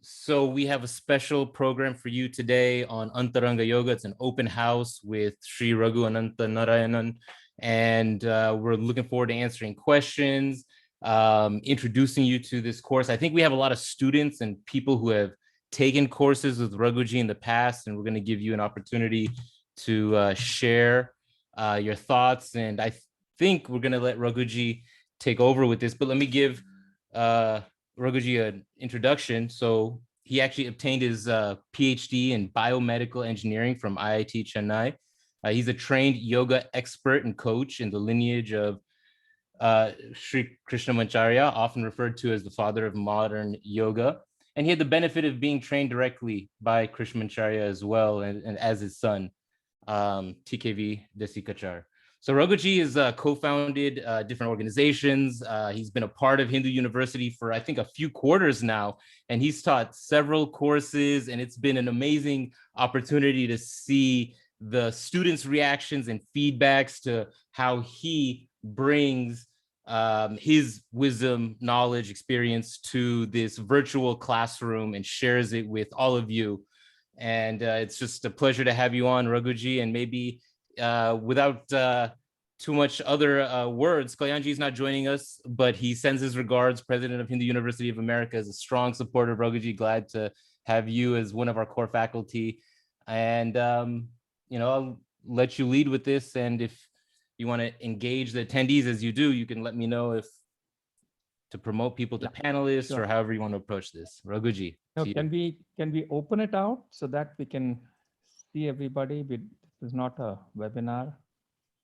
So we have a special program for you today on Antaranga Yoga. It's an open house with Sri Raghu Ananta Narayanan, and we're looking forward to answering questions, introducing you to this course. I think we have a lot of students and people who have taken courses with Rugoji in the past, and we're going to give you an opportunity to share your thoughts. And I think we're going to let Rugoji take over with this, but let me give Rugoji an introduction. So he actually obtained his PhD in biomedical engineering from IIT Chennai. He's a trained yoga expert and coach in the lineage of Sri Krishnamacharya, often referred to as the father of modern yoga. And he had the benefit of being trained directly by Krishnamacharya as well, and as his son, TKV Desikachar. So Rugoji has co-founded different organizations. He's been a part of Hindu University for, I think, a few quarters now, and he's taught several courses, and it's been an amazing opportunity to see the students' reactions and feedbacks to how he brings his wisdom, knowledge, experience to this virtual classroom and shares it with all of you. And it's just a pleasure to have you on, Rugoji, and maybe without too much other words, Kalyanji is not joining us, but he sends his regards. President of Hindu University of America is a strong supporter of Rugoji. Glad to have you as one of our core faculty. And, I'll let you lead with this. And if you want to engage the attendees as you do, you can let me know if to promote people to panelists or however you want to approach this. Rugoji. No, can we open it out so that we can see everybody? This is not a webinar.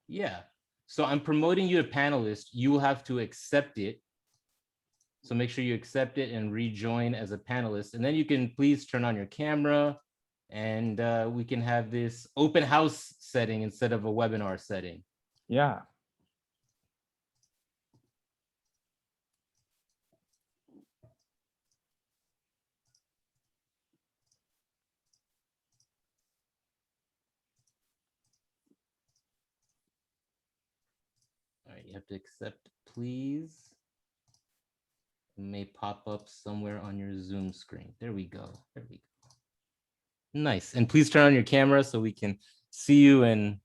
Yeah. So I'm promoting you to panelist. You will have to accept it. So make sure you accept it and rejoin as a panelist. And then you can please turn on your camera and we can have this open house setting instead of a webinar setting. Yeah. All right, you have to accept, please. It may pop up somewhere on your Zoom screen. There we go. There we go. Nice. And please turn on your camera so we can see you and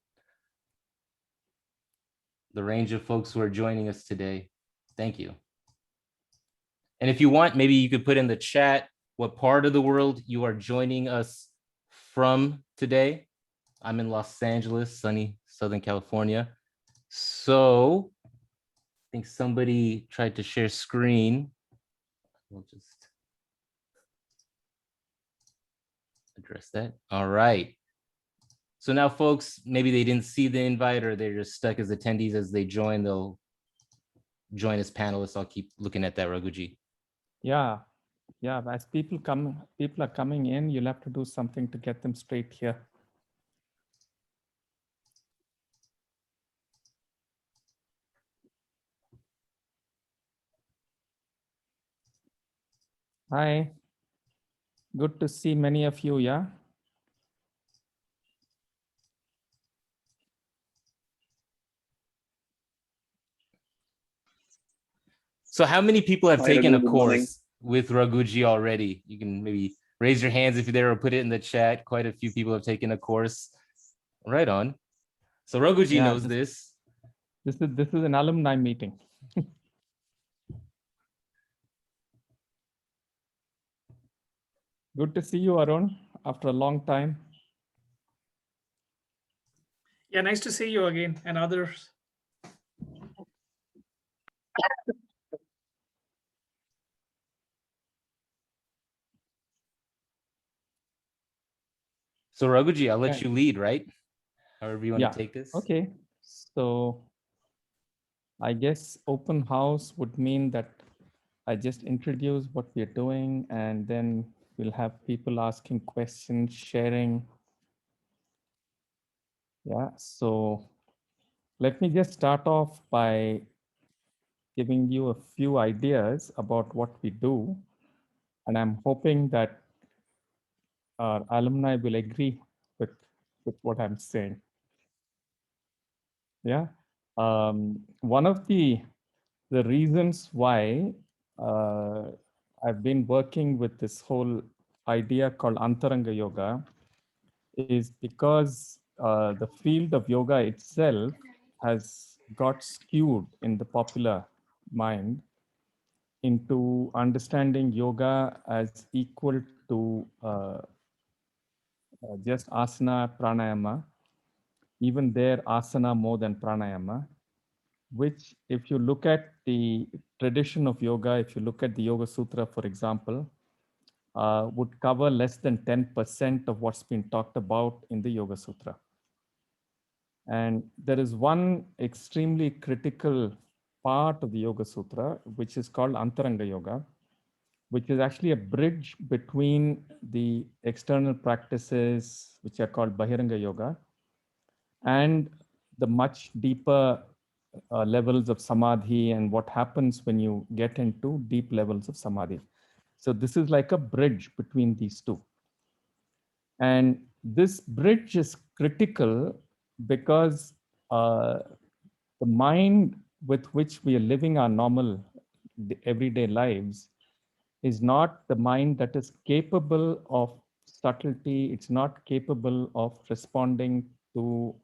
the range of folks who are joining us today. Thank you. And if you want, maybe you could put in the chat what part of the world you are joining us from today. I'm in Los Angeles, sunny Southern California. So I think somebody tried to share screen. We'll just address that. All right. So now folks, maybe they didn't see the invite or they're just stuck as attendees. As they join, they'll join as panelists. I'll keep looking at that, Rugoji. Yeah. Yeah. As people are coming in, you'll have to do something to get them straight here. Hi. Good to see many of you, yeah? So how many people have taken a course with Rugoji already? You can maybe raise your hands if you're there or put it in the chat. Quite a few people have taken a course. Right on. So Rugoji knows this. This is an alumni meeting. Good to see you, Arun, after a long time. Yeah, nice to see you again and others. So Rugoji, I'll let you lead, right? However you want to take this. Okay. So I guess open house would mean that I just introduce what we're doing, and then we'll have people asking questions, sharing. Yeah, so let me just start off by giving you a few ideas about what we do. And I'm hoping that our alumni will agree with what I'm saying. Yeah. One of the reasons why I've been working with this whole idea called Antaranga Yoga is because the field of yoga itself has got skewed in the popular mind into understanding yoga as equal to just asana, pranayama, even there, asana more than pranayama, which, if you look at the tradition of yoga, if you look at the Yoga Sutra, for example, would cover less than 10% of what's been talked about in the Yoga Sutra. And there is one extremely critical part of the Yoga Sutra, which is called Antaranga Yoga, which is actually a bridge between the external practices, which are called Bahiranga Yoga, and the much deeper levels of samadhi and what happens when you get into deep levels of samadhi. So this is like a bridge between these two. And this bridge is critical because the mind with which we are living our normal everyday lives is not the mind that is capable of subtlety. It's not capable of responding to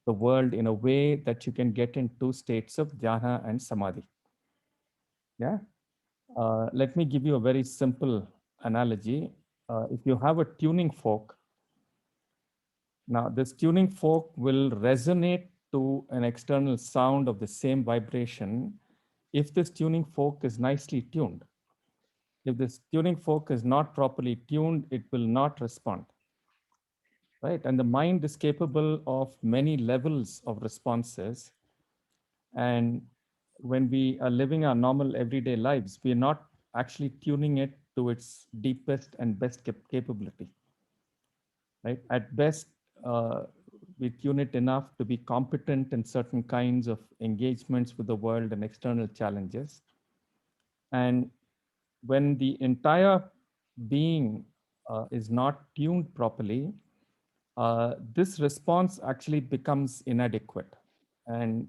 the world in a way that you can get into states of dhyana and samadhi. Yeah. Let me give you a very simple analogy. If you have a tuning fork, now this tuning fork will resonate to an external sound of the same vibration if this tuning fork is nicely tuned. If this tuning fork is not properly tuned, it will not respond. Right? And the mind is capable of many levels of responses. And when we are living our normal everyday lives, we are not actually tuning it to its deepest and best capability. Right? At best, we tune it enough to be competent in certain kinds of engagements with the world and external challenges. And when the entire being is not tuned properly, this response actually becomes inadequate. And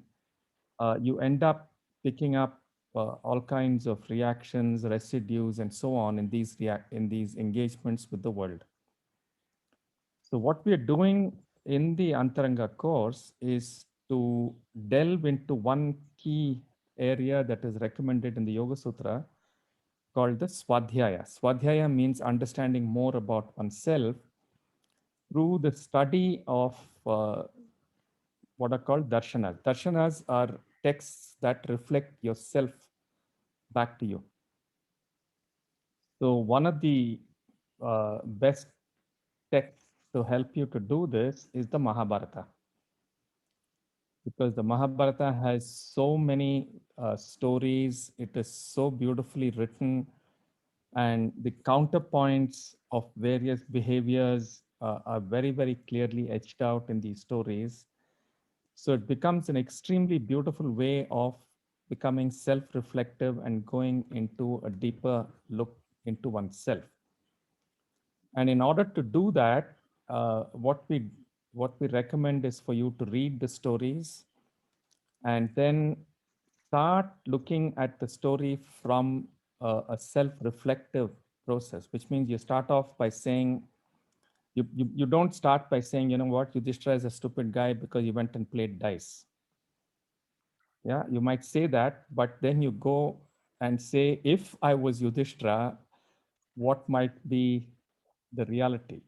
you end up picking up all kinds of reactions, residues, and so on in these engagements with the world. So what we are doing in the Antaranga course is to delve into one key area that is recommended in the Yoga Sutra called the Swadhyaya. Swadhyaya means understanding more about oneself through the study of what are called darshanas. Darshanas are texts that reflect yourself back to you. So one of the best texts to help you to do this is the Mahabharata, because the Mahabharata has so many stories. It is so beautifully written, and the counterpoints of various behaviors are very, very clearly etched out in these stories. So it becomes an extremely beautiful way of becoming self-reflective and going into a deeper look into oneself. And in order to do that, what we recommend is for you to read the stories and then start looking at the story from a self-reflective process, which means you start off by saying, you don't start by saying, you know what, Yudhishthira is a stupid guy because he went and played dice. Yeah, you might say that, but then you go and say, if I was Yudhishthira, what might be the reality?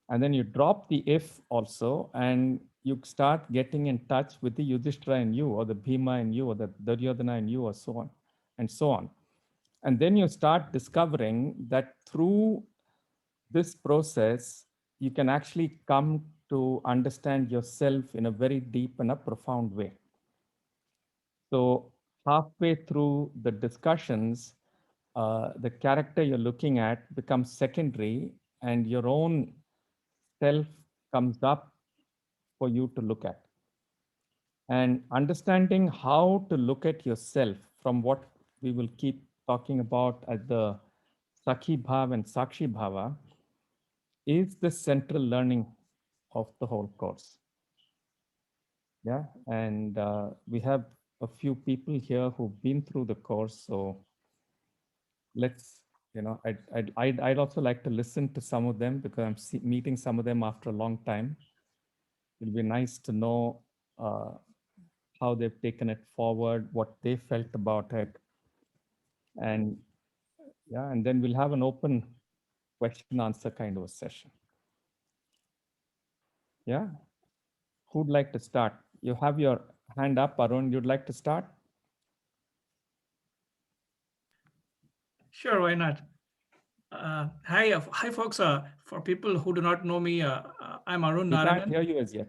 And then you drop the if also, and you start getting in touch with the Yudhishthira in you, or the Bhima in you, or the Duryodhana in you, or so on, and so on. And then you start discovering that through this process, you can actually come to understand yourself in a very deep and a profound way. So halfway through the discussions, the character you're looking at becomes secondary, and your own self comes up for you to look at. And understanding how to look at yourself from what we will keep talking about as the Sakhi Bhava and Sakshi Bhava is the central learning of the whole course. Yeah, and we have a few people here who've been through the course, so let's I'd also like to listen to some of them because I'm meeting some of them after a long time. It'll be nice to know how they've taken it forward, what they felt about it. And yeah, and then we'll have an open question answer kind of a session. Yeah. Who'd like to start? You have your hand up, Arun. You'd like to start? Sure, why not? Hi, folks. For people who do not know me, I'm Arun We can't Narayanan. hear you as yet.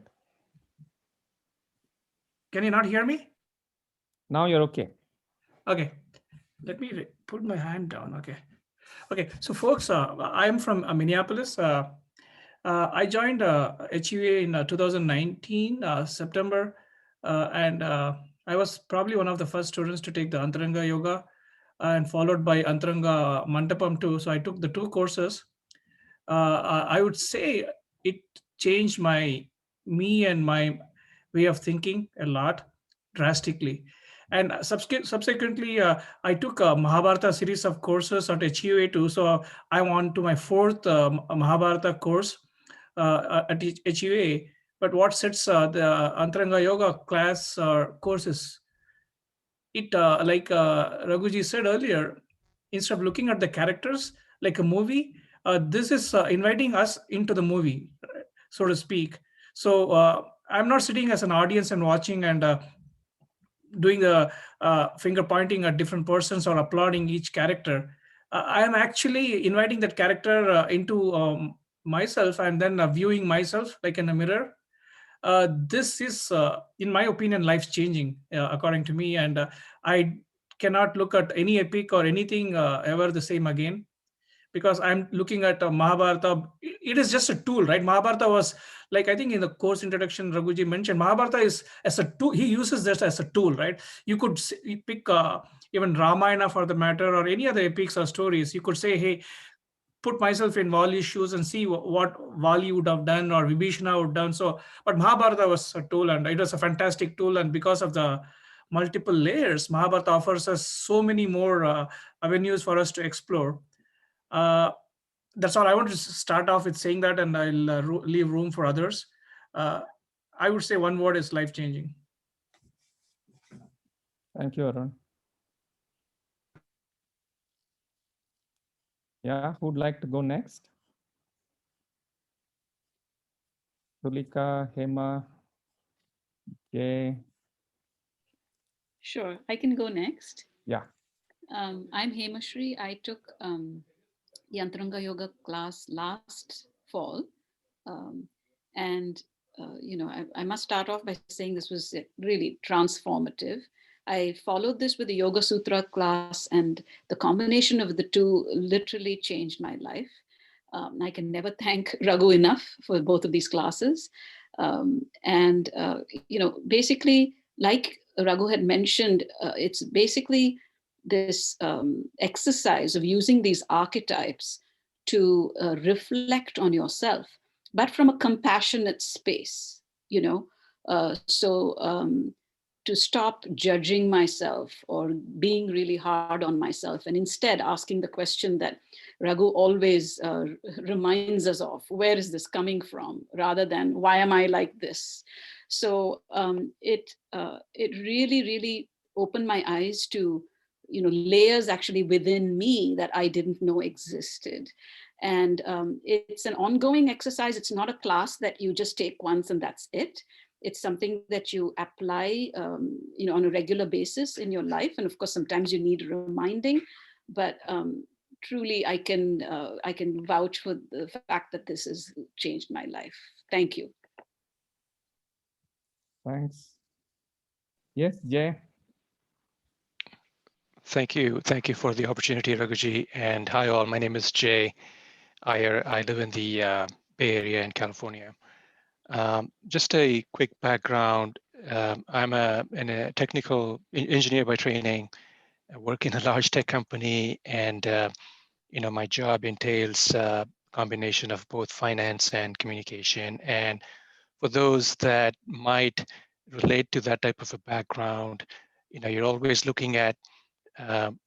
Can you not hear me? Now you're okay. Okay, let me put my hand down. Okay. So, folks, I'm from Minneapolis. I joined HUA in 2019 September, and I was probably one of the first students to take the Antaranga Yoga, and followed by Antaranga Mandapam too. So I took the two courses. I would say it changed me and my way of thinking a lot drastically. And subsequently, I took a Mahabharata series of courses at HUA too. So I'm on to my fourth Mahabharata course at HUA. But what sets the Antaranga Yoga class or courses, it like Raghuji said earlier, instead of looking at the characters like a movie, this is inviting us into the movie, so to speak. So I'm not sitting as an audience and watching and doing the finger pointing at different persons or applauding each character. I am actually inviting that character into myself and then viewing myself like in a mirror. This is, in my opinion, life changing, according to me. And I cannot look at any epic or anything ever the same again, because I'm looking at Mahabharata. It is just a tool, right? Mahabharata was like, I think in the course introduction, Raghuji mentioned Mahabharata is as a tool. He uses this as a tool, right? You could pick even Ramayana for the matter, or any other epics or stories. You could say, hey, put myself in Vali's shoes and see what Vali would have done or Vibhishana would have done. So, but Mahabharata was a tool, and it was a fantastic tool. And because of the multiple layers, Mahabharata offers us so many more avenues for us to explore. Uh, that's all I want to start off with saying that, and I'll leave room for others. Uh, I would say one word is life changing. Thank you, Arun. Yeah, who'd like to go next? Tulika, Hema, Jay. Sure, I can go next. Yeah. I'm Hemashri. I took the Antaranga Yoga class last fall. And, I must start off by saying this was really transformative. I followed this with the Yoga Sutra class, and the combination of the two literally changed my life. I can never thank Raghu enough for both of these classes. Basically, like Raghu had mentioned, it's basically this exercise of using these archetypes to reflect on yourself, but from a compassionate space, to stop judging myself or being really hard on myself, and instead asking the question that Raghu always reminds us of: where is this coming from, rather than why am I like this? So it really, really opened my eyes to layers actually within me that I didn't know existed. And it's an ongoing exercise. It's not a class that you just take once and that's it. It's something that you apply on a regular basis in your life. And of course, sometimes you need reminding, but truly I can vouch for the fact that this has changed my life. Thank you. Thanks. Yes, Jay. Thank you. Thank you for the opportunity, Raghuji. And hi all, my name is Jay Iyer. I live in the Bay Area in California. Just a quick background. I'm a technical engineer by training. I work in a large tech company, and my job entails a combination of both finance and communication. And for those that might relate to that type of a background, you're always looking at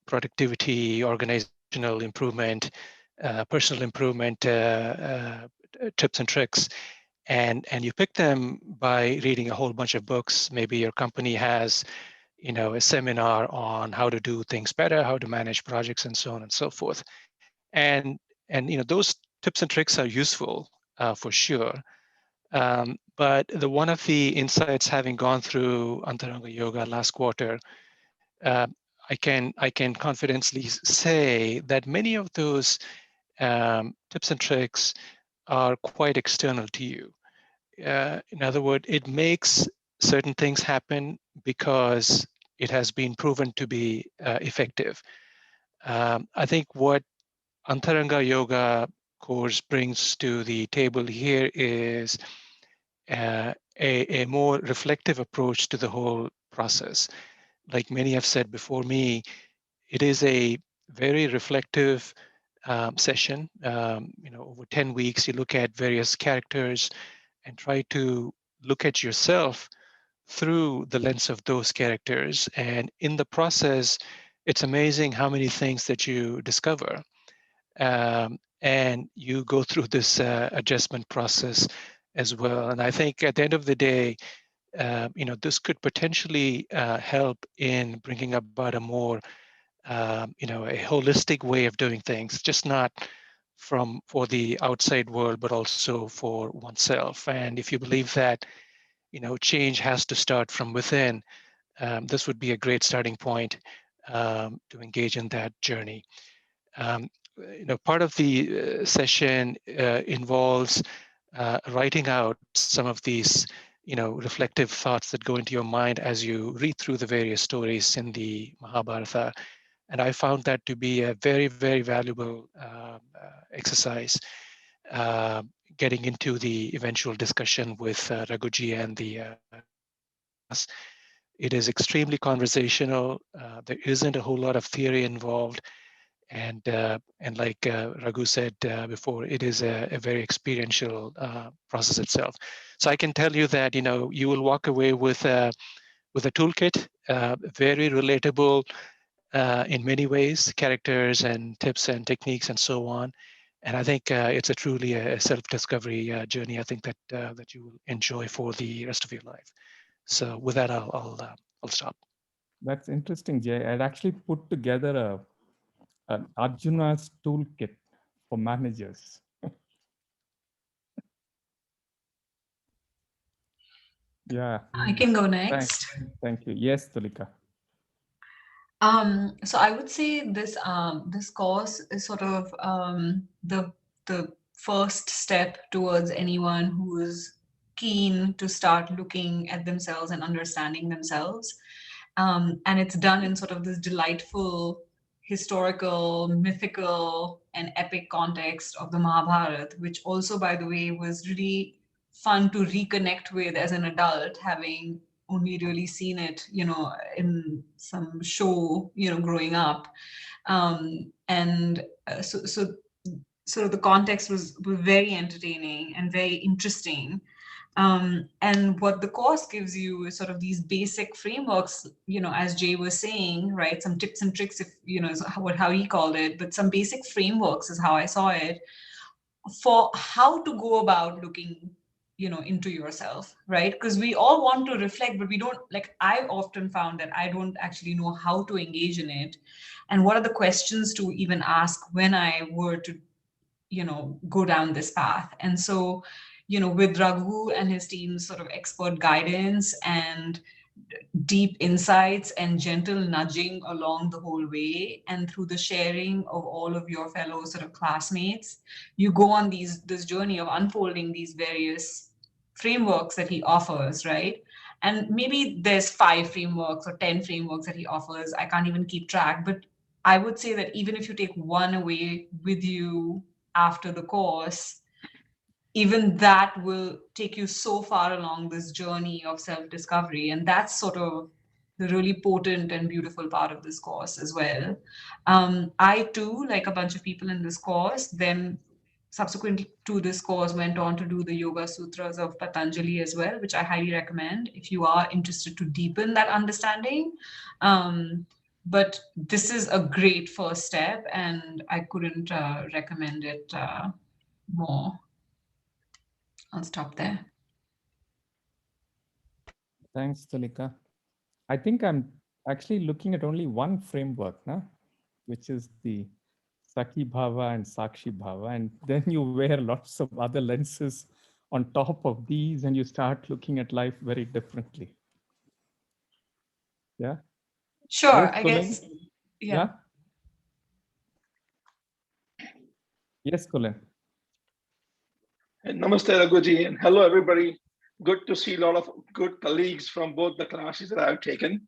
productivity, organization, professional improvement, personal improvement tips and tricks, and you pick them by reading a whole bunch of books. Maybe your company has, a seminar on how to do things better, how to manage projects, and so on and so forth. And those tips and tricks are useful for sure. But one of the insights, having gone through Antaranga Yoga last quarter, uh, I can confidently say that many of those tips and tricks are quite external to you. In other words, it makes certain things happen because it has been proven to be effective. I think what Antaranga Yoga course brings to the table here is a more reflective approach to the whole process. Like many have said before me, it is a very reflective session. Over 10 weeks, you look at various characters and try to look at yourself through the lens of those characters. And in the process, it's amazing how many things that you discover. And you go through this adjustment process as well. And I think at the end of the day, this could potentially help in bringing about a more, a holistic way of doing things, just not for the outside world, but also for oneself. And if you believe that, change has to start from within, this would be a great starting point to engage in that journey. Part of the session involves writing out some of these, reflective thoughts that go into your mind as you read through the various stories in the Mahabharata. And I found that to be a very, very valuable exercise, getting into the eventual discussion with Rugoji and the class. It is extremely conversational. There isn't a whole lot of theory involved. And like Raghu said before, it is a very experiential process itself. So I can tell you that you will walk away with a toolkit, very relatable in many ways, characters and tips and techniques and so on. And I think it's truly a self-discovery journey. I think that that you will enjoy for the rest of your life. So with that, I'll stop. That's interesting, Jay. I'd actually put together an Arjuna's toolkit for managers. Yeah. I can go Thanks. next. Thank you. Yes, Tulika. So I would say this course is sort of the first step towards anyone who is keen to start looking at themselves and understanding themselves. And it's done in sort of this delightful historical, mythical, and epic context of the Mahabharata, which also, by the way, was really fun to reconnect with as an adult, having only really seen it, in some show, growing up. And so the context was very entertaining and very interesting. And what the course gives you is sort of these basic frameworks, as Jay was saying, right? Some tips and tricks, if is how he called it, but some basic frameworks is how I saw it, for how to go about looking into yourself, right? Because we all want to reflect, but we don't, like, I often found that I don't actually know how to engage in it, and what are the questions to even ask when I were to go down this path. And so with Raghu and his team's sort of expert guidance and deep insights and gentle nudging along the whole way, and through the sharing of all of your fellow sort of classmates, you go on this journey of unfolding these various frameworks that he offers, right? And maybe there's 5 frameworks or 10 frameworks that he offers. I can't even keep track, but I would say that even if you take one away with you after the course, even that will take you so far along this journey of self-discovery. And that's sort of the really potent and beautiful part of this course as well. I too, like a bunch of people in this course, then subsequent to this course went on to do the Yoga Sutras of Patanjali as well, which I highly recommend if you are interested to deepen that understanding. but this is a great first step, and I couldn't recommend it more. I'll stop there. Thanks, Tulika. I think I'm actually looking at only one framework, na? Which is the Sakhi Bhava and Sakshi Bhava. And then you wear lots of other lenses on top of these and you start looking at life very differently. Yeah. Sure, Yes, I Colin? guess. Yeah. Yeah. Yes, Colin. And namaste, Rugoji, and hello, everybody. Good to see a lot of good colleagues from both the classes that I've taken.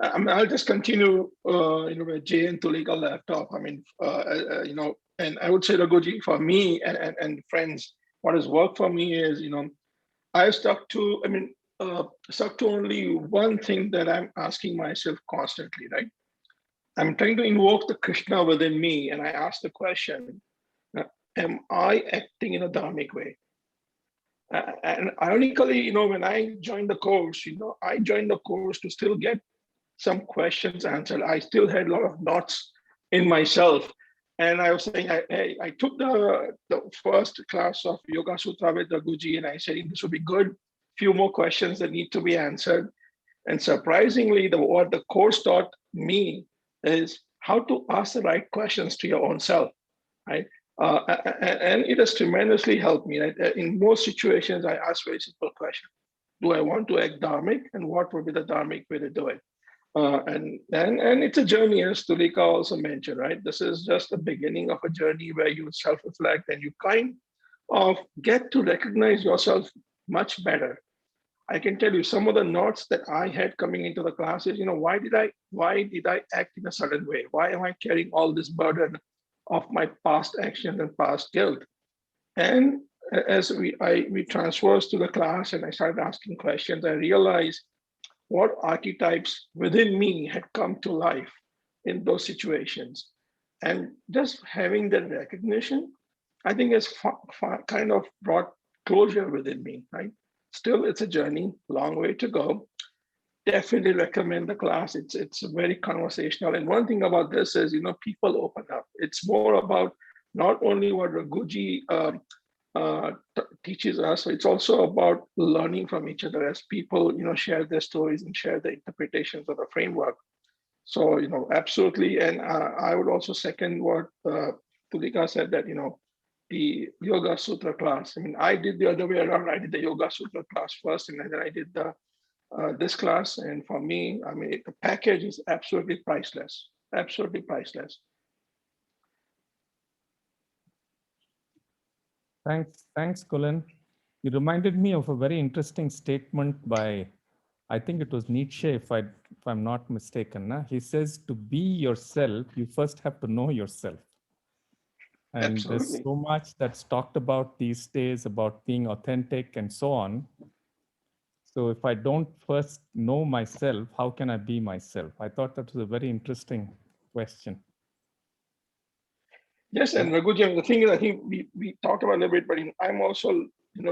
I'll just continue, where Jay and Tulika left off. And I would say, Rugoji, for me and friends, what has worked for me is, I've stuck to only one thing that I'm asking myself constantly, right? I'm trying to invoke the Krishna within me, and I ask the question, am I acting in a dharmic way? And ironically, when I joined the course, I joined the course to still get some questions answered. I still had a lot of knots in myself. And I was saying, I took the first class of Yoga Sutra with Rugoji, and I said, this would be good. Few more questions that need to be answered. And surprisingly, what the course taught me is how to ask the right questions to your own self, right? And it has tremendously helped me. Right? In most situations, I ask very simple questions. Do I want to act dharmic? And what would be the dharmic way to do it? And it's a journey, as Tulika also mentioned, right? This is just the beginning of a journey where you self-reflect and you kind of get to recognize yourself much better. I can tell you some of the knots that I had coming into the classes. Why did I act in a certain way? Why am I carrying all this burden of my past actions and past guilt? And as we transversed to the class and I started asking questions, I realized what archetypes within me had come to life in those situations. And just having that recognition, I think has kind of brought closure within me, right? Still, it's a journey, long way to go. Definitely recommend the class. It's very conversational. And one thing about this is, people open up. It's more about not only what Rugoji teaches us, it's also about learning from each other as people, share their stories and share their interpretations of the framework. So, absolutely. And I would also second what Tulika said that, the Yoga Sutra class. I did the other way around. I did the Yoga Sutra class first, and then I did this class. And for me, the package is absolutely priceless. Absolutely priceless. Thanks, Colin. You reminded me of a very interesting statement by, I think it was Nietzsche, if I'm not mistaken. Nah? He says, to be yourself, you first have to know yourself. And Absolutely. there's so much that's talked about these days about being authentic and so on. So if I don't first know myself, how can I be myself? I thought that was a very interesting question. Yes, and Raghuji, the thing is, I think we talked about a little bit, but I'm also,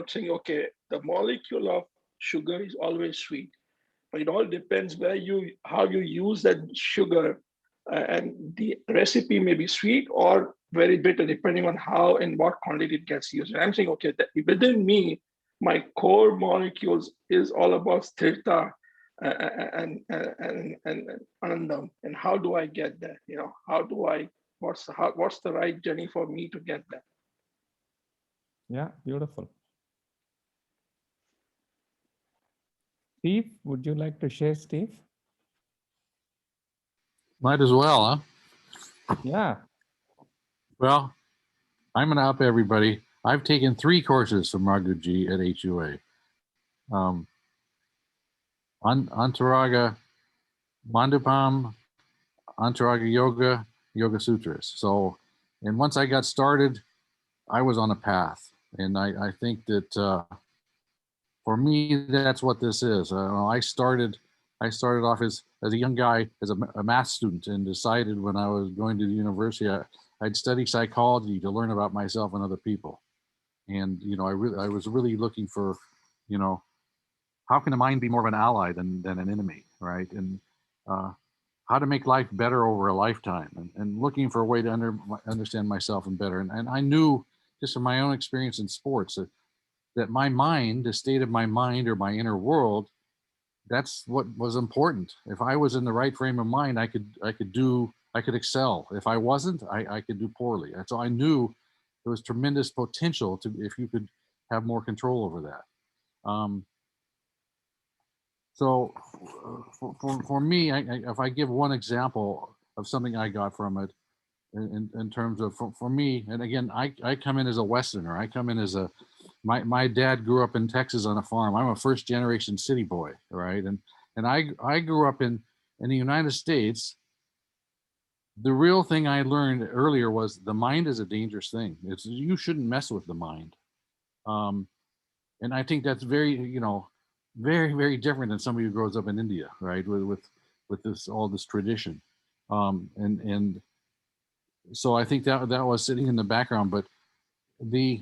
saying, okay, the molecule of sugar is always sweet, but it all depends how you use that sugar, and the recipe may be sweet or very bitter, depending on how and what quantity it gets used. And I'm saying, okay, that within me, my core molecules is all about sthirta and anandam, and how do I get that? What's the right journey for me to get that? Yeah, beautiful. Steve, would you like to share, Steve? Might as well, huh? Yeah. Well, I'm going to up everybody. I've taken 3 courses from Rugoji at HUA. Antaranga Mandapam, Antaranga Yoga, Yoga Sutras. So, and once I got started, I was on a path. And I think that for me, that's what this is. I started off as a young guy, as a math student, and decided when I was going to the university, I'd study psychology to learn about myself and other people. And, I was really looking for, how can the mind be more of an ally than an enemy, right? And how to make life better over a lifetime, and looking for a way to understand myself and better. And I knew just from my own experience in sports that my mind, the state of my mind or my inner world, that's what was important. If I was in the right frame of mind, I could excel. If I wasn't, I could do poorly. And so I knew there was tremendous potential to, if you could have more control over that. So for me, if I give one example of something I got from it, in terms of, for me, and again, I come in as a Westerner. I come in as my dad grew up in Texas on a farm. I'm a first generation city boy, right? And I grew up in the United States. The real thing I learned earlier was the mind is a dangerous thing. You shouldn't mess with the mind. And I think that's very, very, very different than somebody who grows up in India, right? With this, all this tradition. And so I think that was sitting in the background, but the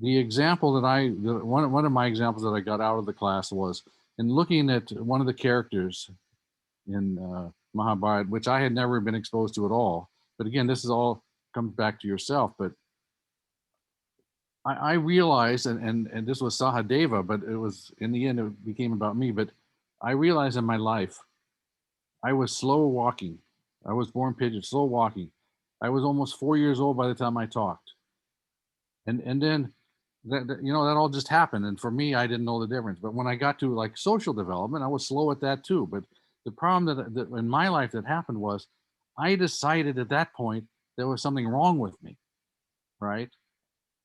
example that one of my examples that I got out of the class was in looking at one of the characters in Mahabharata, which I had never been exposed to at all. But again, this is all comes back to yourself. But I realized, and this was Sahadeva, but it was, in the end, it became about me. But I realized in my life, I was slow walking. I was born pigeon, slow walking. I was almost 4 years old by the time I talked. And then that all just happened. And for me, I didn't know the difference. But when I got to like social development, I was slow at that too. But the problem that in my life that happened was I decided at that point there was something wrong with me, right?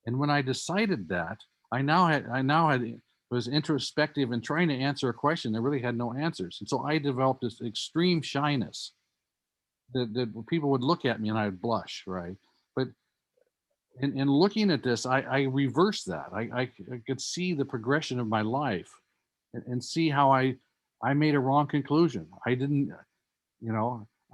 And when I decided that, I now had was introspective and trying to answer a question that really had no answers. And so I developed this extreme shyness that people would look at me and I would blush, right? But in looking at this, I reversed that. I could see the progression of my life and see how I made a wrong conclusion. I didn't,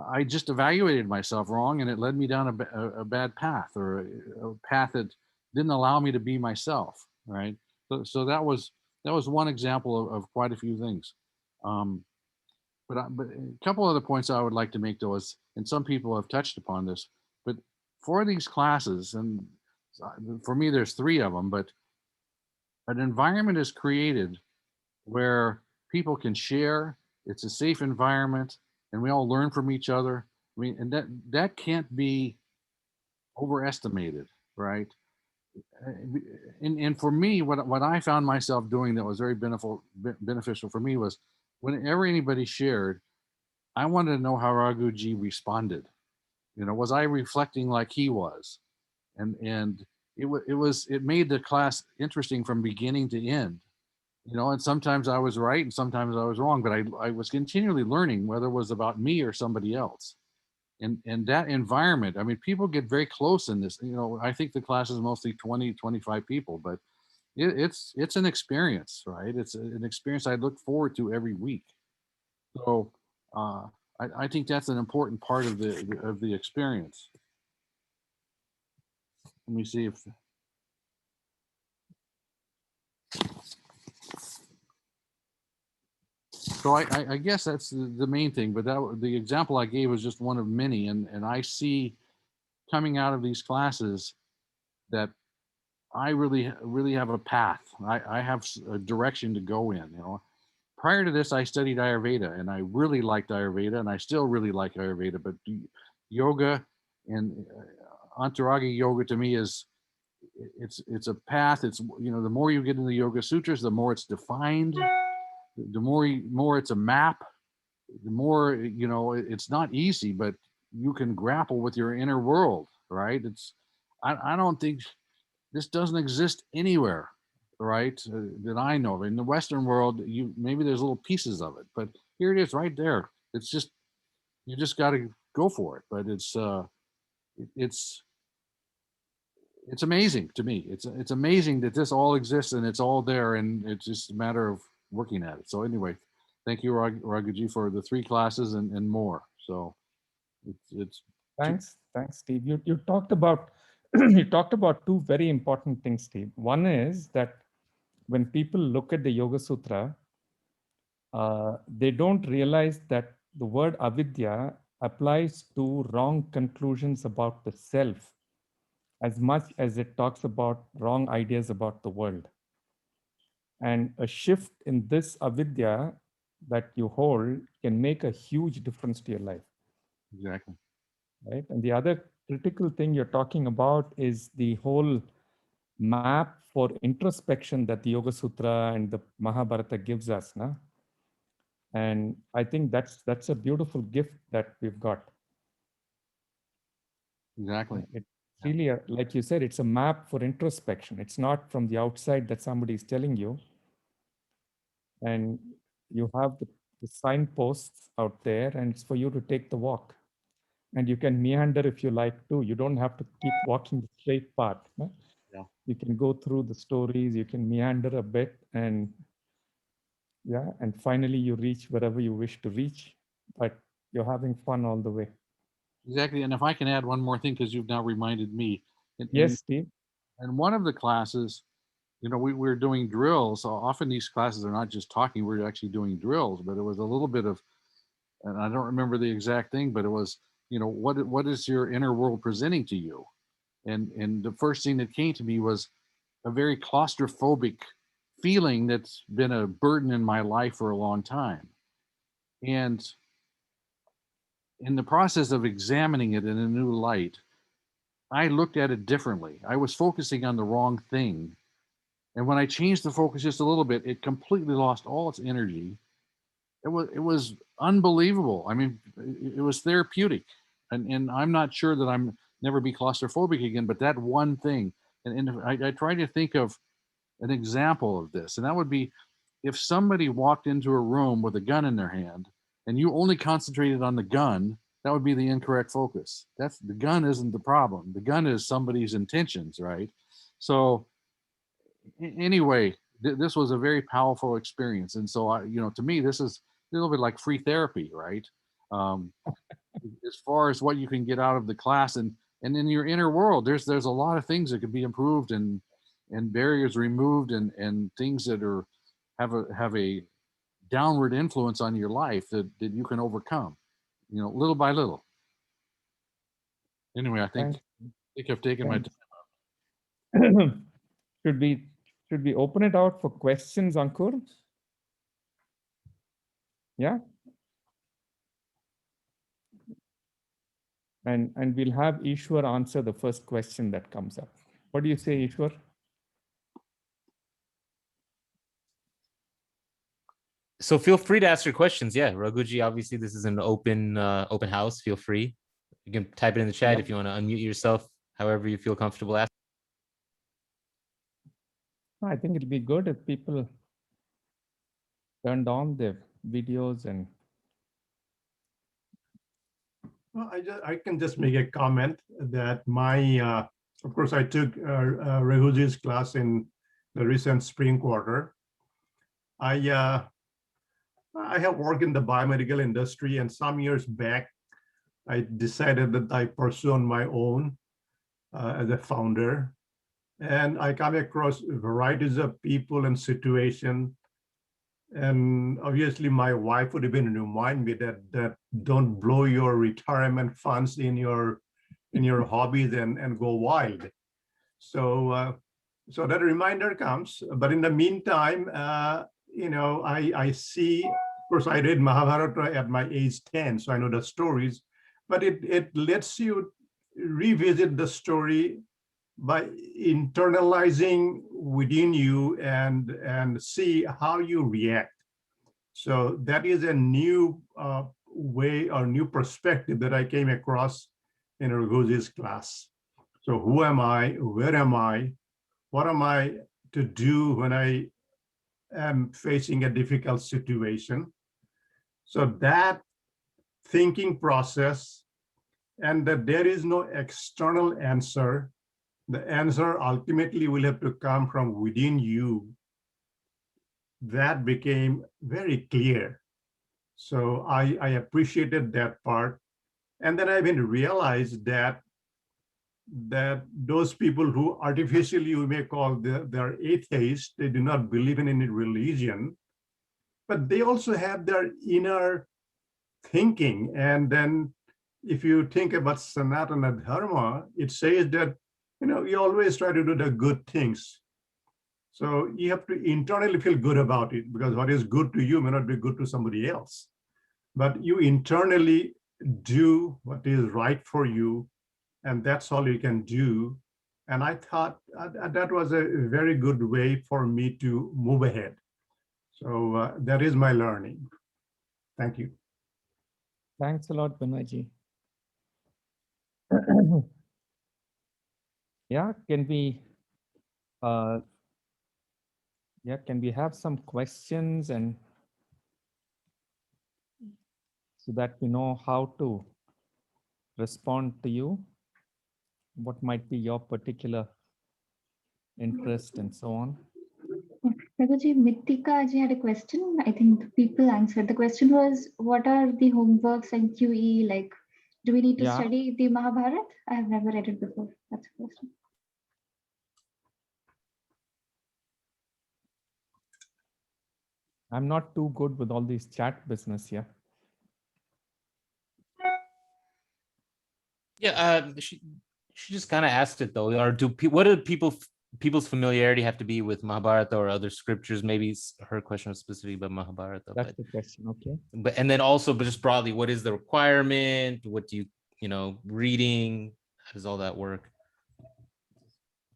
I just evaluated myself wrong, and it led me down a bad path, or a path that didn't allow me to be myself, right? So that was one example of quite a few things. But a couple other points I would like to make, though, is, and some people have touched upon this, but for these classes, and for me, there's 3 of them, but an environment is created where people can share. It's a safe environment, and we all learn from each other. I mean, and that can't be overestimated, right? And for me, what I found myself doing that was very beneficial for me was whenever anybody shared, I wanted to know how Raghuji responded. Was I reflecting like he was? And it made the class interesting from beginning to end. And sometimes I was right and sometimes I was wrong, but I was continually learning, whether it was about me or somebody else. And that environment, I mean, people get very close in this. I think the class is mostly 20, 25 people, but it's an experience, right? It's an experience I look forward to every week. So I think that's an important part of the experience. Let me see if. So I guess that's the main thing, but the example I gave was just one of many, and I see coming out of these classes that I really have a path. I have a direction to go in. Prior to this, I studied Ayurveda, and I really liked Ayurveda, and I still really like Ayurveda. But yoga and Antaranga Yoga to me is it's a path. It's the more you get into the Yoga Sutras, the more it's defined. The more it's a map, the more it's not easy, but you can grapple with your inner world, right? I don't think this doesn't exist anywhere, right? That I know of. In the Western world, maybe there's little pieces of it, but here it is right there. It's just, you just got to go for it. But it's amazing to me. It's amazing that this all exists and it's all there, and it's just a matter of working at it. So anyway, thank you, Raghuji, for the 3 classes and more. So it's Thanks, Steve. You talked about you talked about 2 very important things, Steve. One is that when people look at the Yoga Sutra, they don't realize that the word avidya applies to wrong conclusions about the self as much as it talks about wrong ideas about the world. And a shift in this avidya that you hold can make a huge difference to your life, Exactly. right? And the other critical thing you're talking about is the whole map for introspection that the Yoga Sutra and the Mahabharata gives us, na? And I think that's a beautiful gift that we've got. Exactly. It's really, like you said, it's a map for introspection. It's not from the outside that somebody is telling you. And you have the signposts out there, and it's for you to take the walk. And you can meander if you like to. You don't have to keep walking the straight path. No? Yeah. You can go through the stories, you can meander a bit, and yeah, and finally you reach wherever you wish to reach, but you're having fun all the way. Exactly. And if I can add one more thing, because you've now reminded me, Yes, Steve. in one of the classes, we're doing drills. So often these classes are not just talking, we're actually doing drills, but it was a little bit of, and I don't remember the exact thing, but it was, what is your inner world presenting to you? And the first thing that came to me was a very claustrophobic feeling that's been a burden in my life for a long time. And in the process of examining it in a new light, I looked at it differently. I was focusing on the wrong thing. And when I changed the focus just a little bit, it completely lost all its energy. It was unbelievable. I mean, it was therapeutic. And I'm not sure that I'm never be claustrophobic again, but that one thing. And I try to think of an example of this, and that would be if somebody walked into a room with a gun in their hand and you only concentrated on the gun, that would be the incorrect focus. That's the gun isn't the problem. The gun is somebody's intentions, right? So anyway, this was a very powerful experience. And so to me, this is a little bit like free therapy, right? Um, as far as what you can get out of the class and in your inner world, there's a lot of things that could be improved and barriers removed and things that have a downward influence on your life that you can overcome, little by little. Anyway, I think I've taken my time. should we open it out for questions, Ankur? Yeah. And we'll have Ishwar answer the first question that comes up. What do you say, Ishwar? So feel free to ask your questions. Yeah, Rugoji, obviously this is an open house. Feel free. You can type it in the chat if you want to unmute yourself, however you feel comfortable asking. I think it'll be good if people turned on their videos and. Well, I can just make a comment that of course, I took Rugoji's class in the recent spring quarter. I have worked in the biomedical industry, and some years back, I decided that I pursue on my own as a founder. And I come across varieties of people and situations. And obviously, my wife would even remind me that don't blow your retirement funds in your hobbies and go wild. So so that reminder comes. But in the meantime, I see. Of course, I read Mahabharata at my age 10, so I know the stories. But it lets you revisit the story by internalizing within you and see how you react. So that is a new way or new perspective that I came across in Rugoji's class. So who am I? Where am I? What am I to do when I am facing a difficult situation? So that thinking process, and that there is no external answer. The answer ultimately will have to come from within you. That became very clear. So I appreciated that part. And then I even realized that those people who artificially you may call they're atheists, they do not believe in any religion, but they also have their inner thinking. And then if you think about Sanatana Dharma, it says that, you always try to do the good things. So you have to internally feel good about it, because what is good to you may not be good to somebody else. But you internally do what is right for you, and that's all you can do. And I thought that was a very good way for me to move ahead. So that is my learning. Thank you. Thanks a lot, Binoyji. Yeah, can we have some questions, and so that we know how to respond to you? What might be your particular interest and so on? Rugoji, Mittika ji had a question. I think the people answered. The question was, what are the homeworks and QE like? Do we need to study the Mahabharata? I have never read it before. That's the question. I'm not too good with all these chat business here. Yeah, she just kind of asked it though. Or what do people's familiarity have to be with Mahabharata or other scriptures? Maybe her question was specifically about Mahabharata. That's the question. Okay. But just broadly, what is the requirement? What do you reading? How does all that work?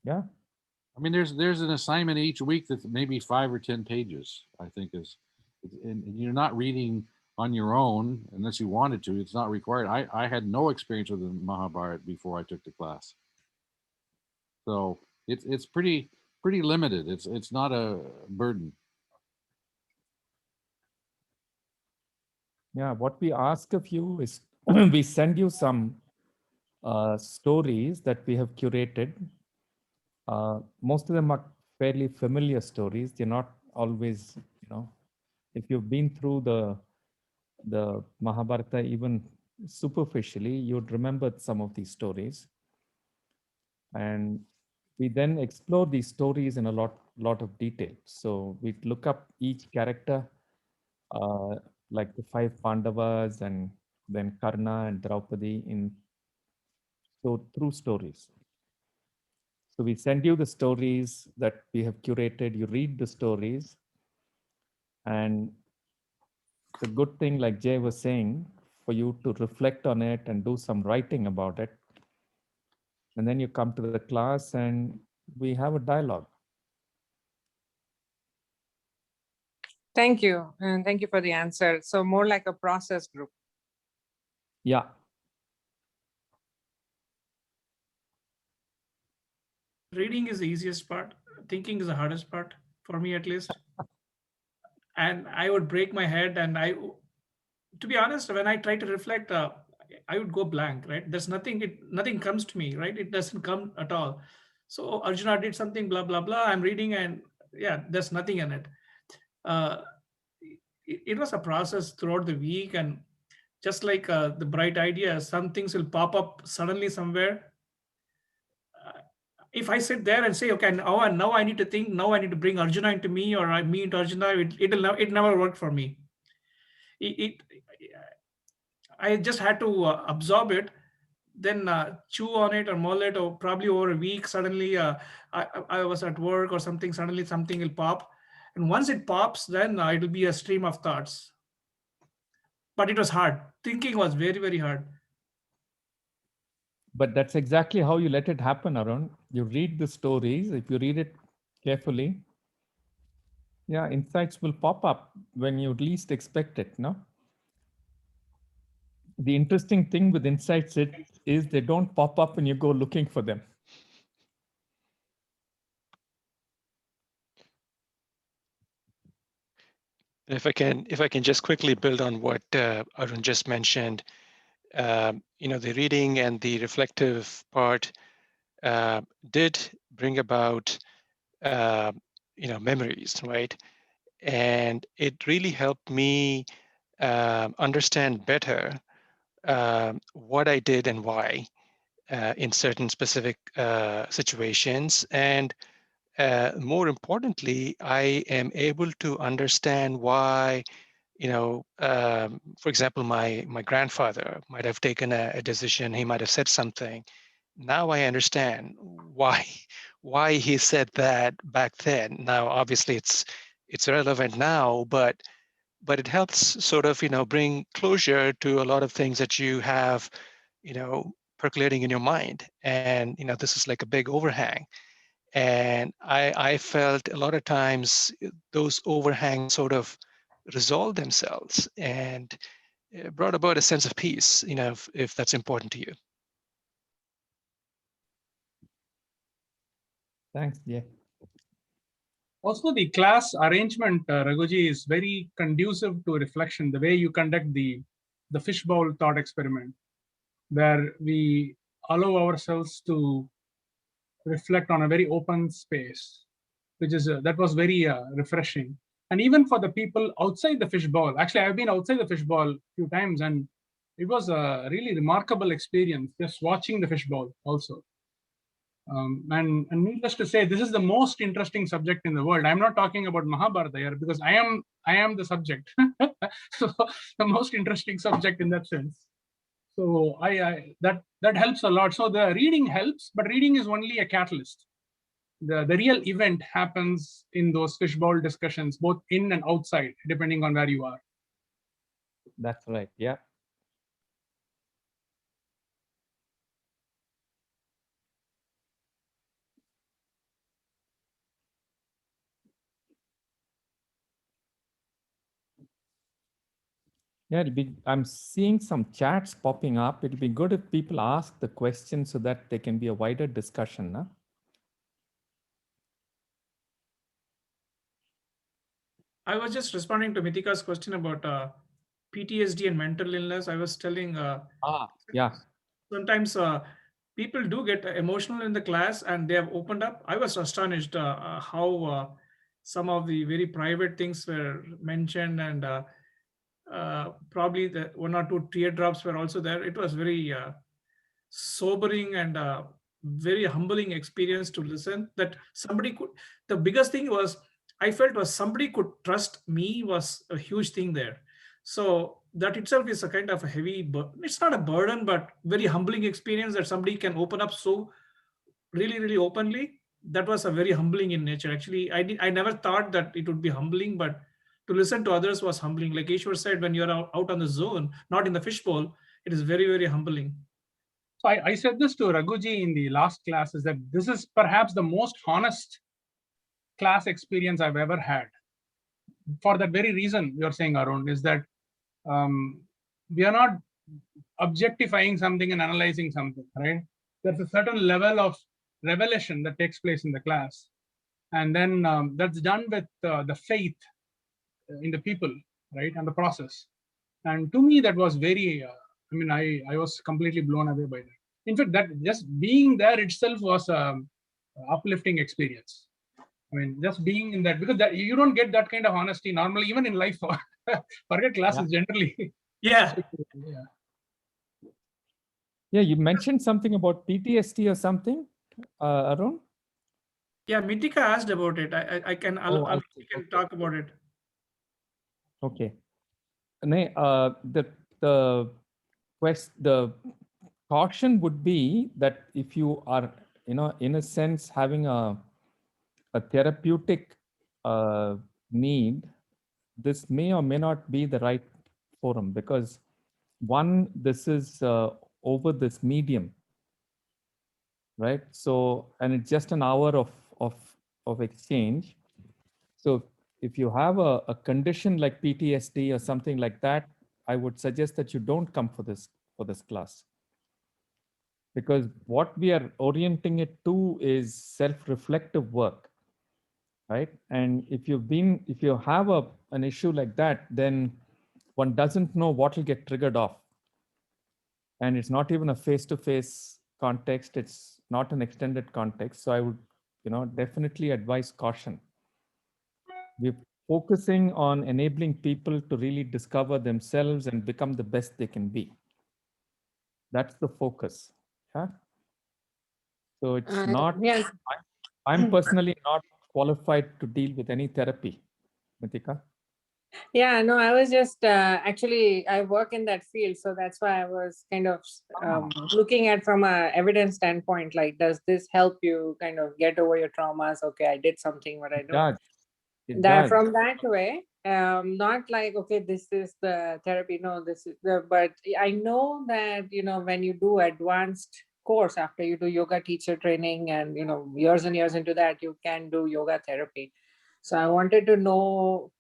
Yeah. I mean, there's an assignment each week that's maybe 5 or 10 pages, I think and you're not reading on your own unless you wanted to. It's not required. I had no experience with the Mahabharata before I took the class. So it's pretty limited. It's not a burden. Yeah, what we ask of you is we send you some stories that we have curated. Most of them are fairly familiar stories. They're not always, if you've been through the Mahabharata even superficially, you'd remember some of these stories. And we then explore these stories in a lot of detail. So we look up each character, like the 5 Pandavas and then Karna and Draupadi through stories. So we send you the stories that we have curated. You read the stories, and the good thing, like Jay was saying, for you to reflect on it and do some writing about it. And then you come to the class and we have a dialogue. Thank you. And thank you for the answer. So more like a process group. Yeah. Reading is the easiest part. Thinking is the hardest part, for me at least. And I would break my head, and to be honest, when I try to reflect, I would go blank, right? There's nothing comes to me, right? It doesn't come at all. So Arjuna did something, blah, blah, blah. I'm reading, and yeah, there's nothing in it. It was a process throughout the week, and just like the bright idea, some things will pop up suddenly somewhere. If I sit there and say, okay, now I need to think, now I need to bring Arjuna into me, or me into Arjuna, it never worked for me. I just had to absorb it, then chew on it or mull it, or probably over a week, suddenly I was at work or something, suddenly something will pop. And once it pops, then it'll be a stream of thoughts. But it was hard. Thinking was very, very hard. But that's exactly how you let it happen, Arun. You read the stories. If you read it carefully, yeah, insights will pop up when you least expect it, no? The interesting thing with insights is they don't pop up when you go looking for them. If I can just quickly build on what Arun just mentioned, the reading and the reflective part did bring about memories, right? And it really helped me understand better what I did and why in certain specific situations. And more importantly, I am able to understand why For example, my grandfather might have taken a decision. He might have said something. Now I understand why he said that back then. Now, obviously, it's relevant now, but it helps sort of bring closure to a lot of things that you have percolating in your mind. And this is like a big overhang. And I felt a lot of times those overhangs sort of resolve themselves and brought about a sense of peace, if that's important to you. Thanks. Yeah. Also, the class arrangement, Raghuji, is very conducive to reflection. The way you conduct the fishbowl thought experiment, where we allow ourselves to reflect on a very open space, which is that was very refreshing. And even for the people outside the fishbowl, actually, I've been outside the fishbowl a few times, and it was a really remarkable experience just watching the fishbowl also. And needless to say, this is the most interesting subject in the world. I'm not talking about Mahabharata here because I am the subject. So the most interesting subject in that sense. So that helps a lot. So the reading helps, but reading is only a catalyst. The real event happens in those fishbowl discussions, both in and outside, depending on where you are. That's right. Yeah. Yeah, I'm seeing some chats popping up. It'll be good if people ask the question so that there can be a wider discussion. Huh? I was just responding to Mitika's question about PTSD and mental illness. I was telling yeah. Sometimes people do get emotional in the class and they have opened up. I was astonished how some of the very private things were mentioned, and probably the one or two teardrops were also there. It was very sobering and very humbling experience to listen that somebody could. The biggest thing was I felt was somebody could trust me was a huge thing there. So that itself is a kind of a heavy, it's not a burden, but very humbling experience that somebody can open up so really openly. That was a very humbling in nature. Actually, I never thought that it would be humbling, but to listen to others was humbling. Like Ishwar said, when you're out on the zone, not in the fishbowl, it is very humbling. So I said this to Raghuji in the last class, is that this is perhaps the most honest class experience I've ever had. For that very reason you're saying, Arun, is that we are not objectifying something and analyzing something, right? There's a certain level of revelation that takes place in the class. And then that's done with the faith in the people, right? And the process. And to me, that was very, I was completely blown away by that. In fact, that just being there itself was an uplifting experience. I mean, just being in that, because that, you don't get that kind of honesty normally, even in life. Forget classes generally. Yeah. Yeah, you mentioned something about PTSD or something, Arun? Yeah, Mitika asked about it. I can talk about it. Okay. The caution would be that if you are, in a sense, having a therapeutic need, this may or may not be the right forum, because one, this is over this medium, right? So, and it's just an hour of exchange. So if you have a condition like PTSD or something like that, I would suggest that you don't come for this class, because what we are orienting it to is self-reflective work, right? And if you have an issue like that, then one doesn't know what will get triggered off. And it's not even a face-to-face context. It's not an extended context. So I would, definitely advise caution. We're focusing on enabling people to really discover themselves and become the best they can be. That's the focus. Yeah. So it's not, yes. I'm personally not qualified to deal with any therapy, Mitika. Yeah, no, I was just actually, I work in that field. So that's why I was kind of looking at from a evidence standpoint, like, does this help you kind of get over your traumas? Okay, I did something, what I It know. does. It That does. from that way, not like, okay, this is the therapy. No, this is the, but I know that, you know, when you do advanced course after you do yoga teacher training and, you know, years and years into that, you can do yoga therapy. So I wanted to know.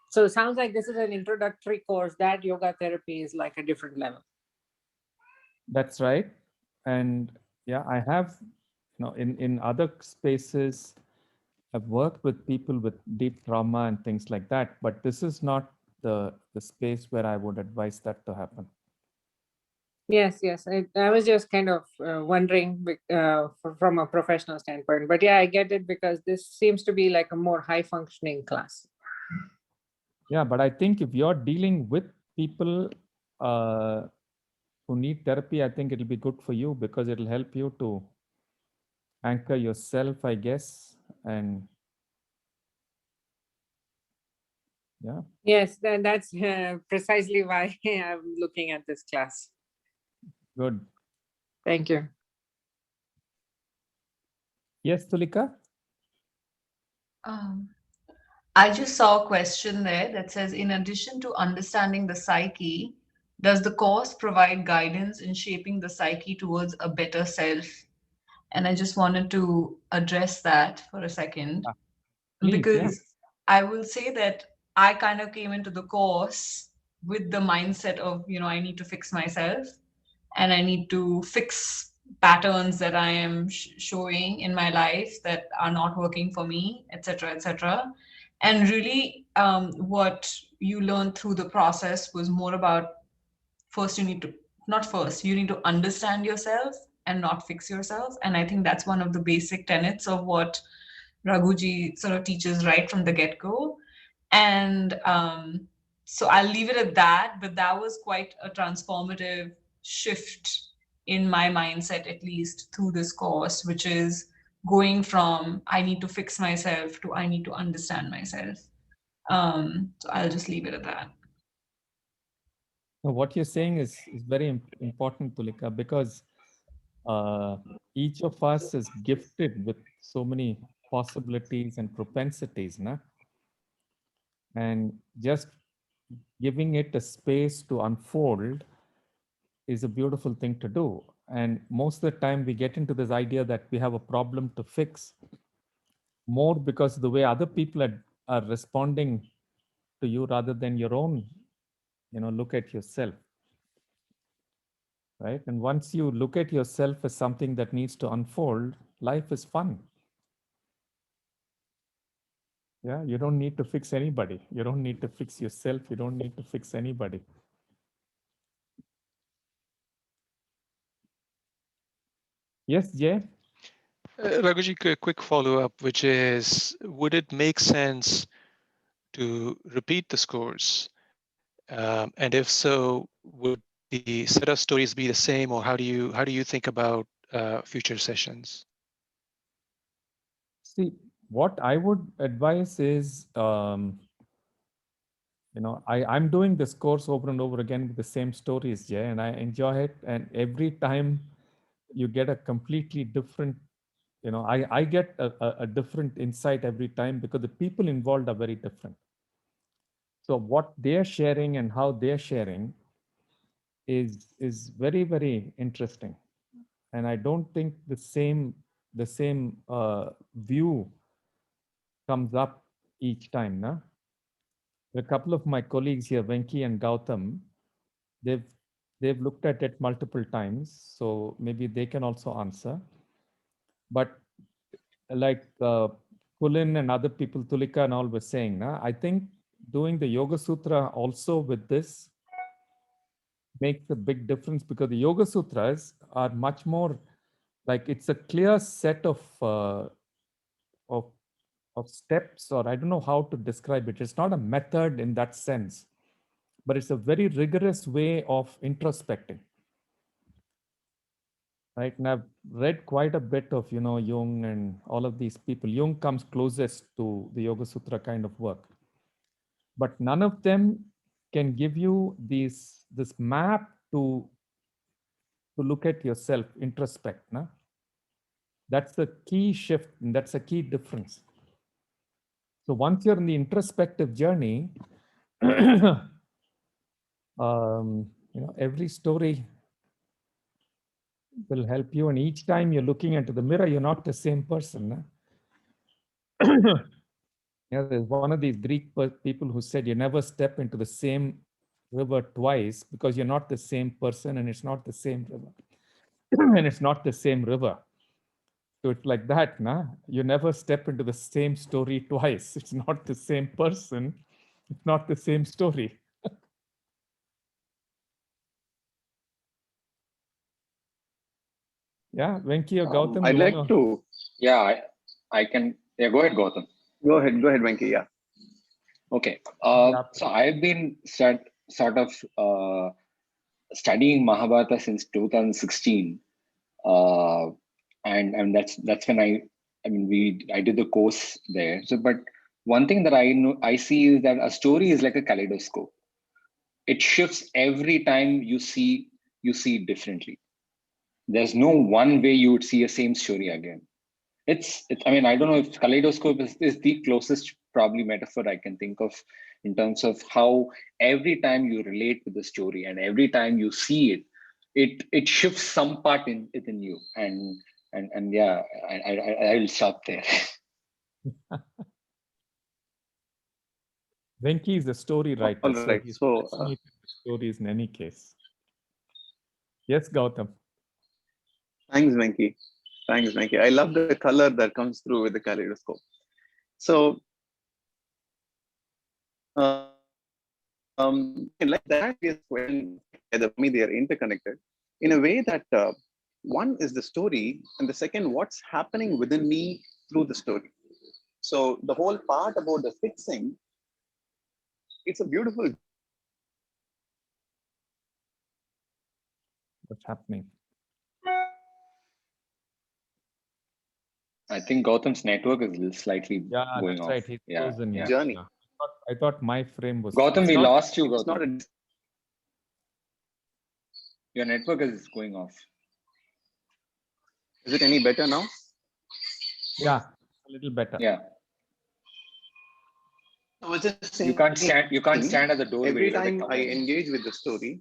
So it sounds like this is an introductory course. That yoga therapy is like a different level. That's right. And yeah, I have, you know, in other spaces, I've worked with people with deep trauma and things like that, but this is not the space where I would advise that to happen. Yes, yes. I was just kind of wondering from a professional standpoint. But yeah, I get it because this seems to be like a more high functioning class. Yeah, but I think if you're dealing with people who need therapy, I think it'll be good for you because it'll help you to anchor yourself, I guess. And yeah. Yes, that's precisely why I'm looking at this class. Good. Thank you. Yes, Tulika? I just saw a question there that says, in addition to understanding the psyche, does the course provide guidance in shaping the psyche towards a better self? And I just wanted to address that for a second, Please, because yeah. I will say that I kind of came into the course with the mindset of, you know, I need to fix myself and I need to fix patterns that I am showing in my life that are not working for me, etc., etc. And really, what you learned through the process was more about, first you need to, not first, you need to understand yourself and not fix yourself. And I think that's one of the basic tenets of what Raghuji sort of teaches right from the get-go. And so I'll leave it at that, but that was quite a transformative shift in my mindset, at least through this course, which is going from I need to fix myself to I need to understand myself. So I'll just leave it at that. No, what you're saying is very important, Tulika, because each of us is gifted with so many possibilities and propensities, na? And just giving it a space to unfold is a beautiful thing to do. And most of the time we get into this idea that we have a problem to fix more because the way other people are responding to you rather than your own, you know, look at yourself. Right? And once you look at yourself as something that needs to unfold, life is fun. Yeah, you don't need to fix anybody. You don't need to fix yourself. You don't need to fix anybody. Yes, Jay? Raghuji, a quick follow-up, which is, would it make sense to repeat the scores? And if so, would the set of stories be the same, or how do you think about future sessions? See, what I would advise is, you know, I'm doing this course over and over again with the same stories, Jay, and I enjoy it. And every time you get a completely different, you know, I get a different insight every time because the people involved are very different. So what they're sharing and how they're sharing is very, very interesting. And I don't think the same view comes up each time. Na? A couple of my colleagues here, Venki and Gautam, they've looked at it multiple times, so maybe they can also answer. But like Kulin and other people, Tulika and all were saying, na, I think doing the Yoga Sutra also with this makes a big difference because the Yoga Sutras are much more like it's a clear set of steps, or I don't know how to describe it. It's not a method in that sense, but it's a very rigorous way of introspecting. Right, and I've read quite a bit of, you know, Jung and all of these people. Jung comes closest to the Yoga Sutra kind of work. but none of them can give you this map to look at yourself, introspect. Na? That's the key shift, and that's a key difference. So once you're in the introspective journey, every story will help you. And each time you're looking into the mirror, you're not the same person. There's one of these Greek people who said you never step into the same river twice because you're not the same person and it's not the same river. And it's not the same river. So it's like that, nah? You never step into the same story twice. It's not the same person. It's not the same story. Yeah, Venki or Gautam? I'd like to, yeah, I can, yeah, go ahead, Gautam. Go ahead, Venki, yeah. Okay, so I've been sort of studying Mahabharata since 2016. And that's when I did the course there. So, but one thing that I see is that a story is like a kaleidoscope. It shifts every time you see it differently. There's no one way you would see a same story again. It's I mean, I don't know if kaleidoscope is the closest probably metaphor I can think of in terms of how every time you relate to the story and every time you see it shifts some part within you. And yeah, I will stop there. Venki is a story writer. All right. So stories in any case. Yes, Gautam. Thanks, Venki. I love the color that comes through with the kaleidoscope. So, like that is when for me they are interconnected in a way that one is the story, and the second, what's happening within me through the story. So the whole part about the fixing, it's a beautiful. What's happening? I think Gautam's network is slightly going off. Right. He's frozen. Yeah. Journey. I thought my frame was. Gautam, we lost you, Gautam. Your network is going off. Is it any better now? Yeah, a little better. Yeah. I was just saying, you can't stand at the doorway. Every time I engage with the story.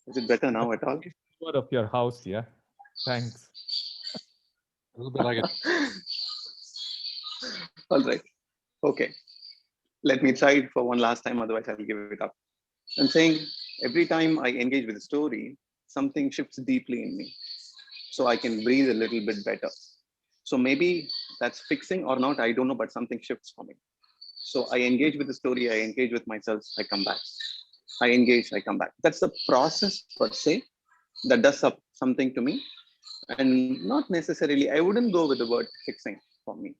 Is it better now at all? Tour of your house, yeah. Thanks. A little bit like it. All right. Okay. Let me try it for one last time, otherwise I'll give it up. I'm saying every time I engage with the story, something shifts deeply in me. So I can breathe a little bit better. So maybe that's fixing or not, I don't know, but something shifts for me. So I engage with the story, I engage with myself, I come back. I engage, I come back. That's the process per se that does something to me. And not necessarily, I wouldn't go with the word fixing for me.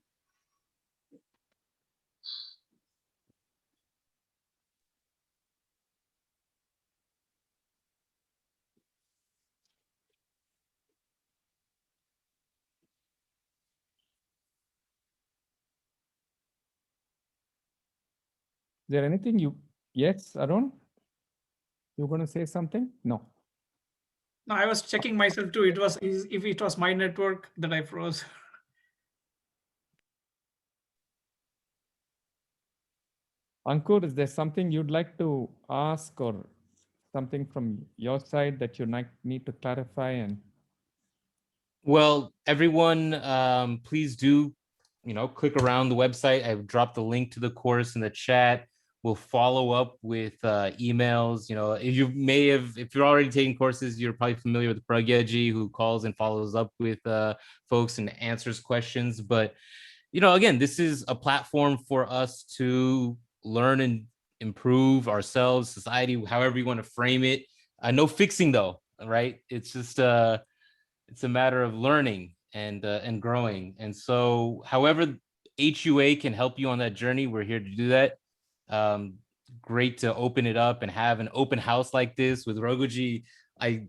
Is there anything you, yes, Arun? You're going to say something? No. No, I was checking myself too. It was, if it was my network that I froze. Ankur, is there something you'd like to ask or something from your side that you need to clarify? And well, everyone, please do, click around the website. I've dropped the link to the course in the chat. We'll follow up with emails. If you're already taking courses, you're probably familiar with Rugoji, who calls and follows up with folks and answers questions. But, again, this is a platform for us to learn and improve ourselves, society, however you want to frame it. No fixing though, right? It's just it's a matter of learning and growing. And so however HUA can help you on that journey, we're here to do that. Great to open it up and have an open house like this with Rugoji. I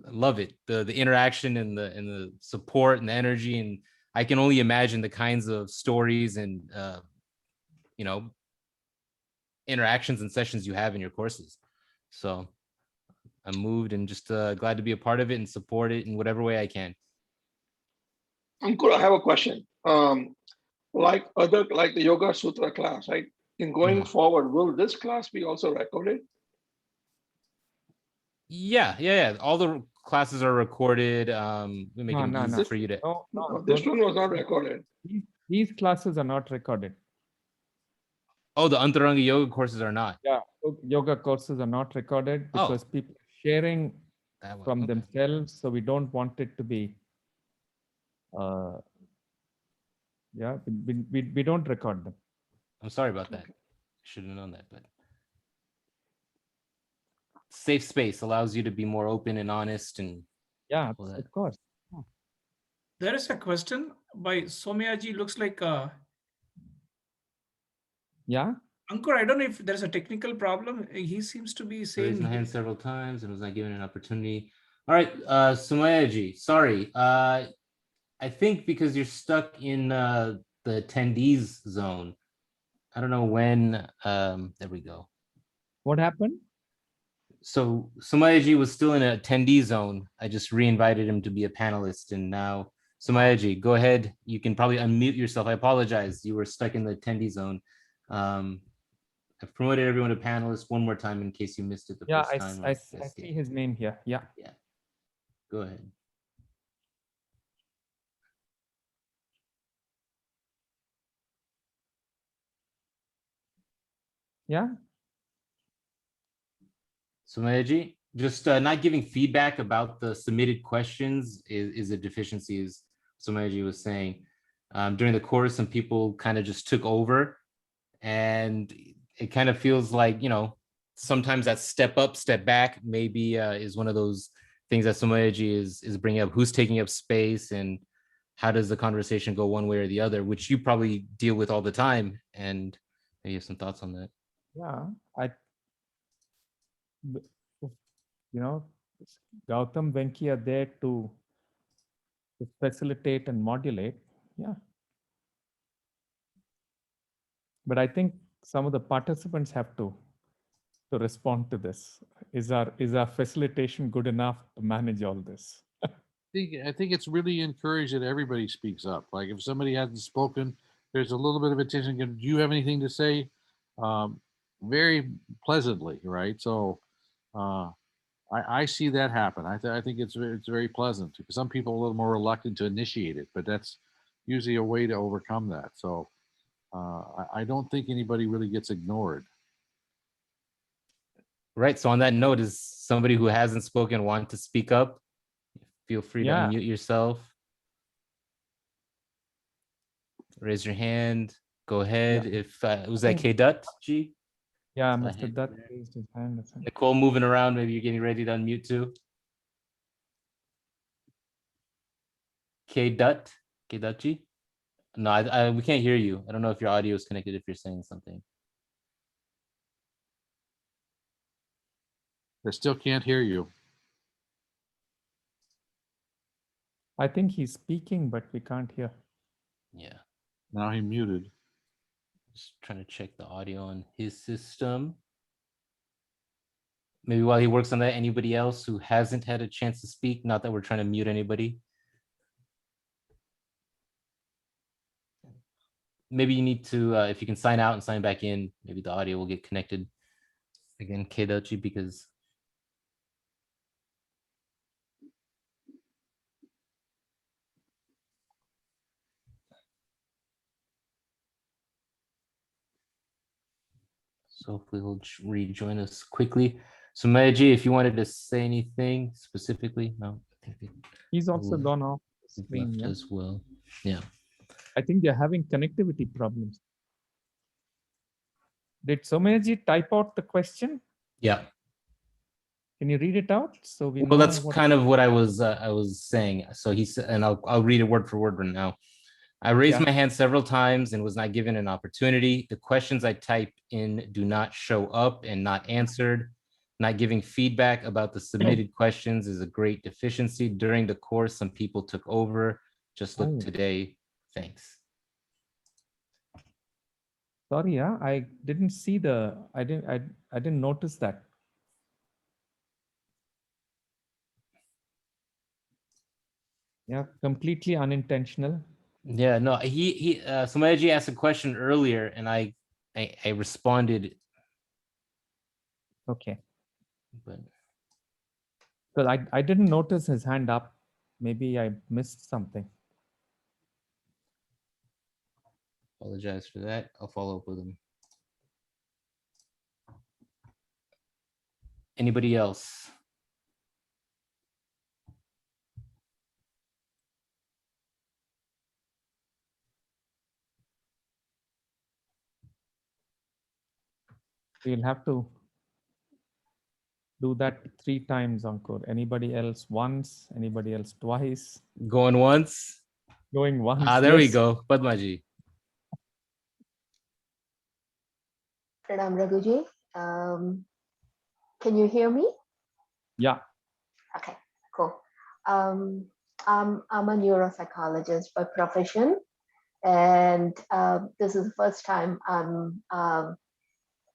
love it. The interaction and the support and the energy, and I can only imagine the kinds of stories and you know, interactions and sessions you have in your courses. So I'm moved and just glad to be a part of it and support it in whatever way I can. Ankur, I have a question. Like the Yoga Sutra class, right? In going forward, will this class be also recorded? Yeah. All the classes are recorded. We make it easy for you to. No, this one was not recorded. These classes are not recorded. Oh, the Antaranga Yoga courses are not. Yeah, yoga courses are not recorded because people are sharing from themselves. So we don't want it to be. Yeah, we don't record them. I'm sorry about that. Should have known that, but safe space allows you to be more open and honest and yeah, of course. There is a question by Somyaji. Looks like yeah. Ankur, I don't know if there's a technical problem. He seems to be saying. Raised my hand several times and was not given an opportunity. All right, Sumayaji, sorry. I think because you're stuck in the attendees zone. I don't know when. There we go. What happened? So Sumayaji was still in an attendee zone. I just re-invited him to be a panelist, and now Sumayaji, go ahead. You can probably unmute yourself. I apologize. You were stuck in the attendee zone. I've promoted everyone to panelist one more time in case you missed it the first time. I see his name here. Yeah. Yeah. Go ahead. Yeah. Sumayaji, just not giving feedback about the submitted questions is a deficiency, as Sumayaji was saying. During the course, some people kind of just took over, and it kind of feels like, you know, sometimes that step up, step back maybe is one of those things that Sumayaji is bringing up. Who's taking up space and how does the conversation go one way or the other, which you probably deal with all the time. And maybe you have some thoughts on that. Yeah, you know, Gautam, Venki are there to facilitate and modulate. Yeah. But I think some of the participants have to respond to this. Is our facilitation good enough to manage all this? I think it's really encouraged that everybody speaks up. Like if somebody hasn't spoken, there's a little bit of attention. Do you have anything to say? Very pleasantly, right? So I see that happen. I think it's very pleasant. Some people are a little more reluctant to initiate it, but that's usually a way to overcome that. So I don't think anybody really gets ignored. Right. So on that note, is somebody who hasn't spoken want to speak up? Feel free to unmute yourself. Raise your hand. Go ahead. Yeah. If was that K Dutt G? Yeah, Mr. Dutt raised his hand. Nicole moving around. Maybe you're getting ready to unmute too. K Dutt G. No, we can't hear you. I don't know if your audio is connected. If you're saying something. I still can't hear you. I think he's speaking, but we can't hear. Yeah. Now he muted. Just trying to check the audio on his system. Maybe while he works on that, anybody else who hasn't had a chance to speak? Not that we're trying to mute anybody. Maybe you need to, if you can sign out and sign back in, maybe the audio will get connected again, Kedachi, because so hopefully he'll rejoin us quickly. So Mayaji, if you wanted to say anything specifically, no, I think he's also gone off the screen, left as well. Yeah. I think they're having connectivity problems. Did Somayaji type out the question? Yeah. Can you read it out? So we well, that's kind of what I was saying. So he said, and I'll read it word for word right now. I raised my hand several times and was not given an opportunity. The questions I type in do not show up and not answered. Not giving feedback about the submitted questions is a great deficiency. During the course, some people took over. Just look today. Thanks. Sorry, yeah, I didn't see I didn't notice that. Yeah, completely unintentional. Yeah, no, Sumayaji asked a question earlier and I responded. Okay. But Well, I didn't notice his hand up. Maybe I missed something. apologize for that. I'll follow up with him. Anybody else? We'll have to do that 3 times, Ankur. Anybody else once? Anybody else twice? Going once? Going once. Ah, there we yes. go. Padmaji. Pranam Raghuji. Can you hear me? Yeah. Okay, cool. I'm a neuropsychologist by profession, and this is the first time I'm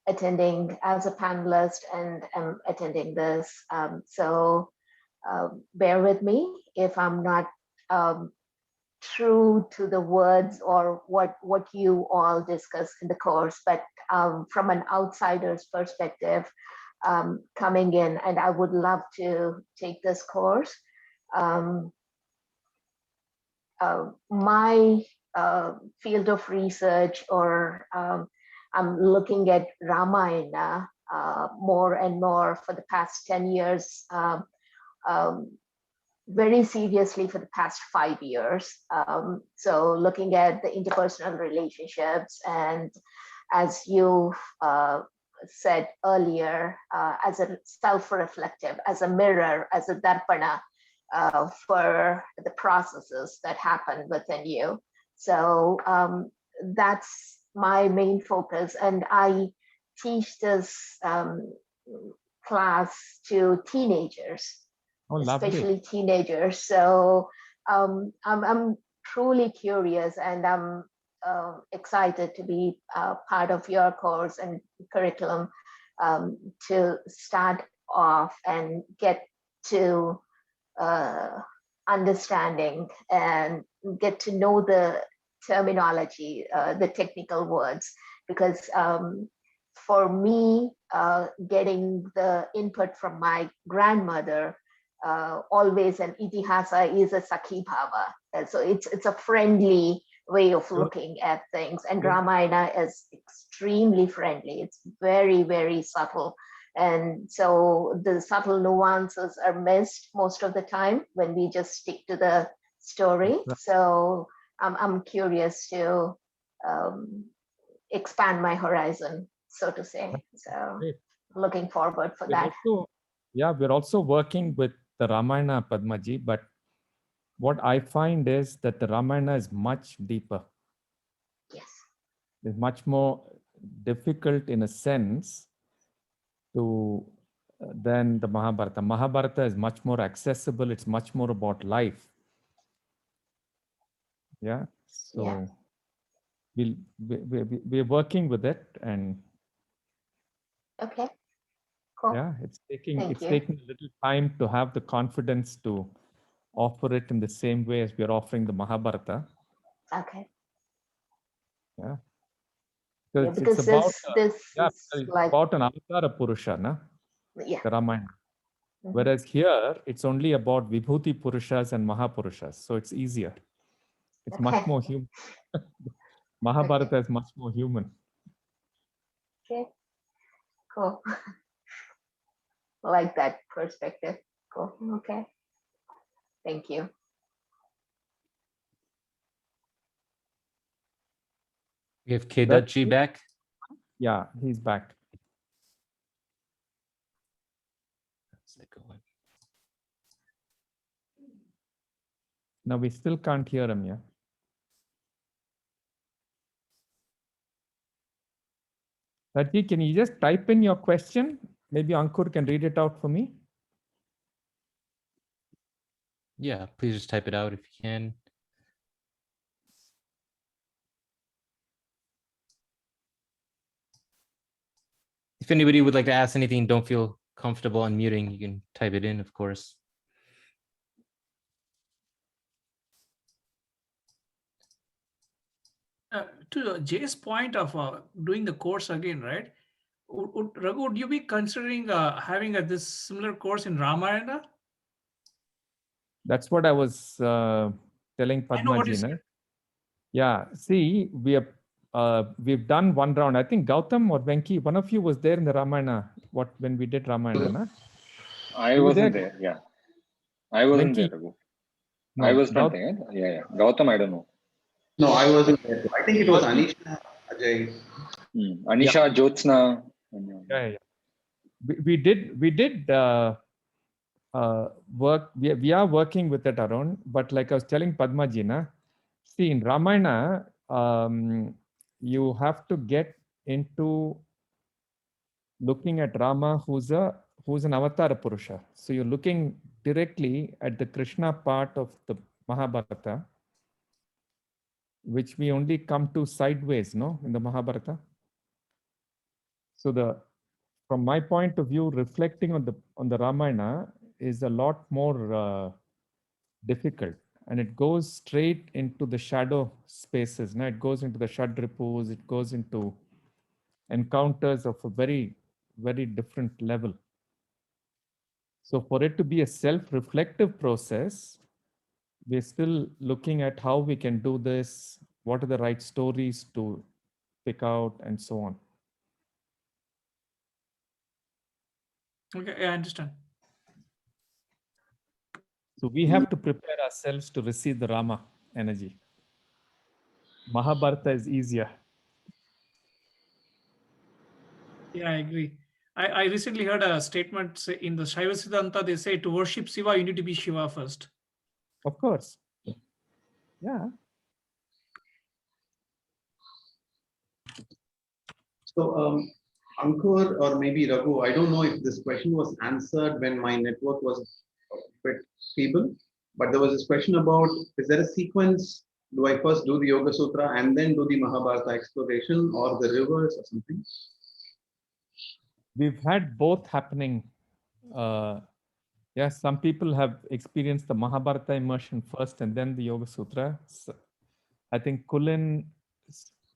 attending as a panelist, and I'm attending this. So bear with me if I'm not true to the words or what you all discuss in the course, but from an outsider's perspective, coming in, and I would love to take this course. My field of research, or I'm looking at Ramayana more and more for the past 10 years, very seriously for the past 5 years. So looking at the interpersonal relationships, and as you said earlier, as a self-reflective, as a mirror, as a darpana for the processes that happen within you. So that's my main focus. And I teach this class to teenagers. Oh, Especially teenagers. So I'm truly curious, and I'm excited to be part of your course and curriculum to start off and get to understanding and get to know the terminology, the technical words, because for me, getting the input from my grandmother, always an itihasa is a Sakhi Bhava. And so it's a friendly way of looking at things. And Ramayana is extremely friendly. It's very, very subtle. And so the subtle nuances are missed most of the time when we just stick to the story. So I'm curious to expand my horizon, so to say. So looking forward for that. Yeah, we're also working with the Ramayana, Padmaji, but what I find is that the Ramayana is much deeper. Yes. It's much more difficult in a sense to than the Mahabharata. Mahabharata is much more accessible. It's much more about life. Yeah. So we're working with it, and okay. Cool. Yeah, it's taking Thank you. taking a little time to have the confidence to offer it in the same way as we're offering the Mahabharata. Okay. Yeah. Yeah, because it's about this it's like about an Avatara Purusha, na? Yeah. The Ramayana. Whereas here it's only about Vibhuti Purushas and Mahapurushas, so it's easier. It's much more human. Mahabharata is much more human. Okay. Cool. Like that perspective. Cool. Okay. Thank you. We have Kedachi back. Yeah, he's back. How's that going? No, we still can't hear him, yeah. Raji, can you just type in your question? Maybe Ankur can read it out for me. Yeah, please just type it out if you can. if anybody would like to ask anything, don't feel comfortable unmuting. You can type it in, of course. To Jay's point of doing the course again, right? Raghu, would you be considering having this similar course in Ramayana? That's what I was telling Padma ji. Yeah, see, we've done one round. I think Gautam or Venki, one of you was there in the Ramayana. When we did Ramayana, na? I wasn't there. Yeah, I wasn't Venki? there. Raghu. No, I was not there. Yeah. Gautam, I don't know. No, I wasn't there. I think it was Anisha, Ajay. Anisha, Jyotsna. Yeah. We did work. We are working with it around, but like I was telling Padma ji, na, see, in Ramayana, you have to get into looking at Rama, who's an avatar Purusha. So you're looking directly at the Krishna part of the Mahabharata, which we only come to sideways, no, in the Mahabharata. So from my point of view, reflecting on the Ramayana is a lot more difficult, and it goes straight into the shadow spaces. Now it goes into the Shadripus, it goes into encounters of a very, very different level. So for it to be a self-reflective process, we're still looking at how we can do this, what are the right stories to pick out, and so on. Okay, I understand. So we have to prepare ourselves to receive the Rama energy. Mahabharata is easier. Yeah, I agree. I recently heard a statement in the Shaiva Siddhanta, they say to worship Shiva, you need to be Shiva first. Of course. Yeah. So, Ankur or maybe Raghu, I don't know if this question was answered when my network was a bit feeble, but there was this question about, is there a sequence? Do I first do the Yoga Sutra and then do the Mahabharata exploration, or the reverse or something? We've had both happening. Yes, some people have experienced the Mahabharata immersion first and then the Yoga Sutra. So I think Kulin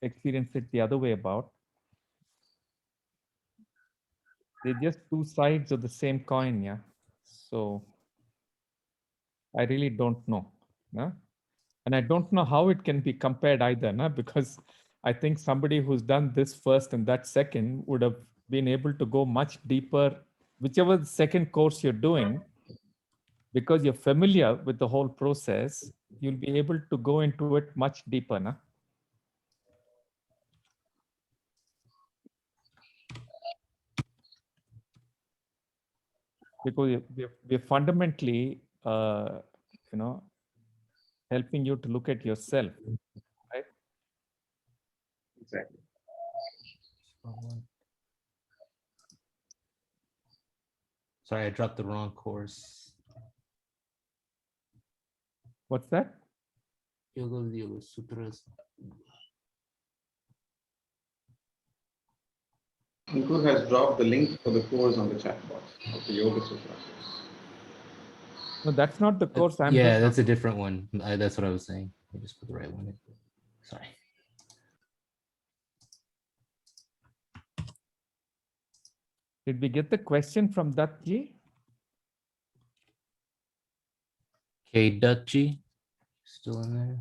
experienced it the other way about. They're just two sides of the same coin, yeah. So I really don't know. No? And I don't know how it can be compared either, no? Because I think somebody who's done this first and that second would have been able to go much deeper, whichever the second course you're doing, because you're familiar with the whole process, you'll be able to go into it much deeper, no? Because we're fundamentally, helping you to look at yourself, right? Exactly. Sorry, I dropped the wrong course. What's that? Yoga Sutras. Ankur has dropped the link for the course on the chat box of the Yoga Sutra. No, that's not the course. Yeah, that's a different one. That's what I was saying. I just put the right one in. Sorry. Did we get the question from Datji? Okay, Datji, still in there?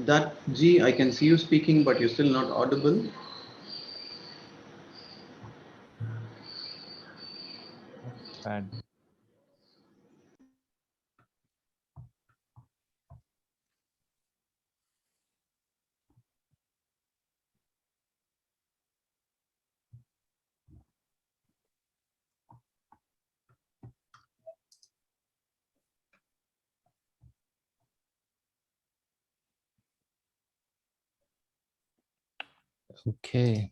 Datji, I can see you speaking, but you're still not audible. That's bad. Okay.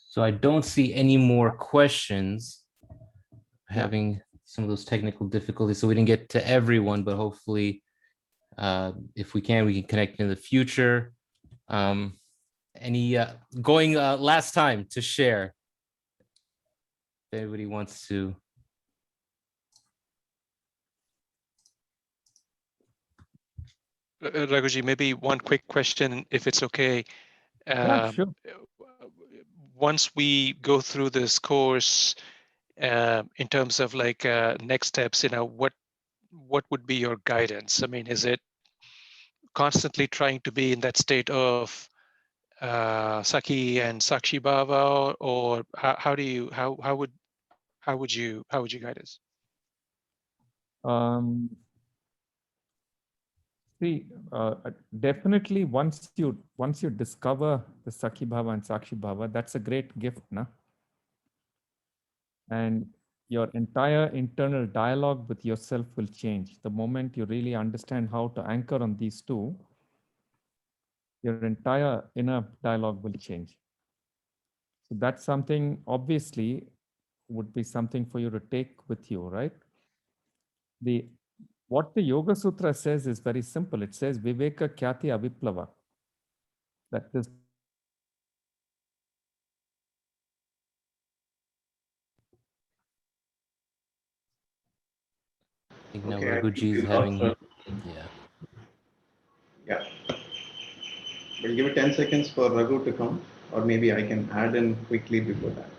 So I don't see any more questions. having some of those technical difficulties, so we didn't get to everyone, but hopefully if we can connect in the future. Any going last time to share? If anybody wants to. Raghuji, maybe one quick question, if it's okay. Yeah, sure. Once we go through this course, in terms of like next steps, what would be your guidance? I mean, is it constantly trying to be in that state of Sakhi and Sakshi Bhava, or how would you guide us? See, definitely once you discover the Sakhi Bhava and Sakshi Bhava, that's a great gift, na? And your entire internal dialogue with yourself will change. The moment you really understand how to anchor on these two, your entire inner dialogue will change. So that's something, obviously, would be something for you to take with you, right? What the Yoga Sutra says is very simple. It says Viveka Khyati Aviplava. That is I think now Okay, I think Rugoji is we having, lost. yeah. Yeah. We'll give it 10 seconds for Raghu to come, or maybe I can add in quickly before that.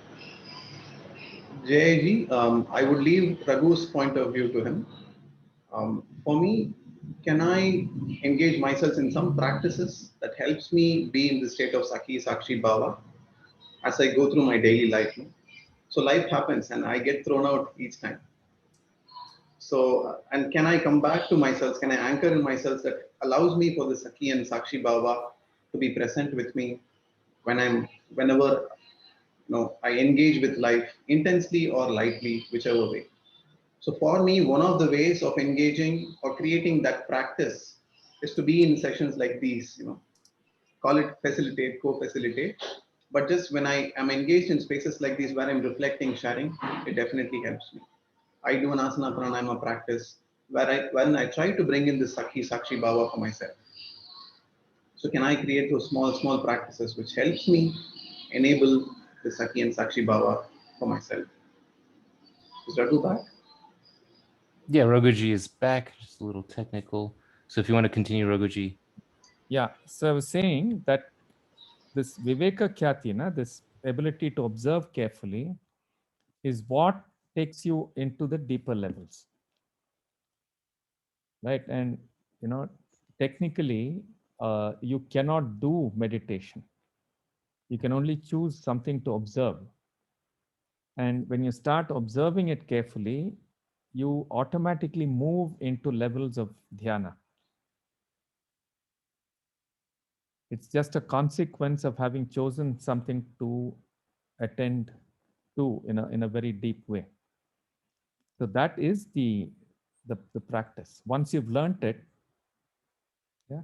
Jay, I would leave Raghu's point of view to him. For me, can I engage myself in some practices that helps me be in the state of Sakhi, Sakshi, Bhava as I go through my daily life? So life happens and I get thrown out each time. So, and can I come back to myself? Can I anchor in myself that allows me for the Sakhi and Sakshi Bhava to be present with me whenever I engage with life intensely or lightly, whichever way. So for me, one of the ways of engaging or creating that practice is to be in sessions like these, call it facilitate, co-facilitate. But just when I am engaged in spaces like these where I'm reflecting, sharing, it definitely helps me. I do an asana pranayama practice when I try to bring in the Sakhi, Sakshi Bhava for myself. So can I create those small practices which helps me enable the Sakhi and Sakshi Bhava for myself? Is Raghu back? Yeah, Rugoji is back, just a little technical. So if you want to continue, Rugoji. Yeah, so I was saying that this Viveka Khyati, this ability to observe carefully, is what takes you into the deeper levels. Right? And, technically, you cannot do meditation. You can only choose something to observe. And when you start observing it carefully, you automatically move into levels of dhyana. It's just a consequence of having chosen something to attend to in a very deep way. So that is the practice. Once you've learned it, yeah.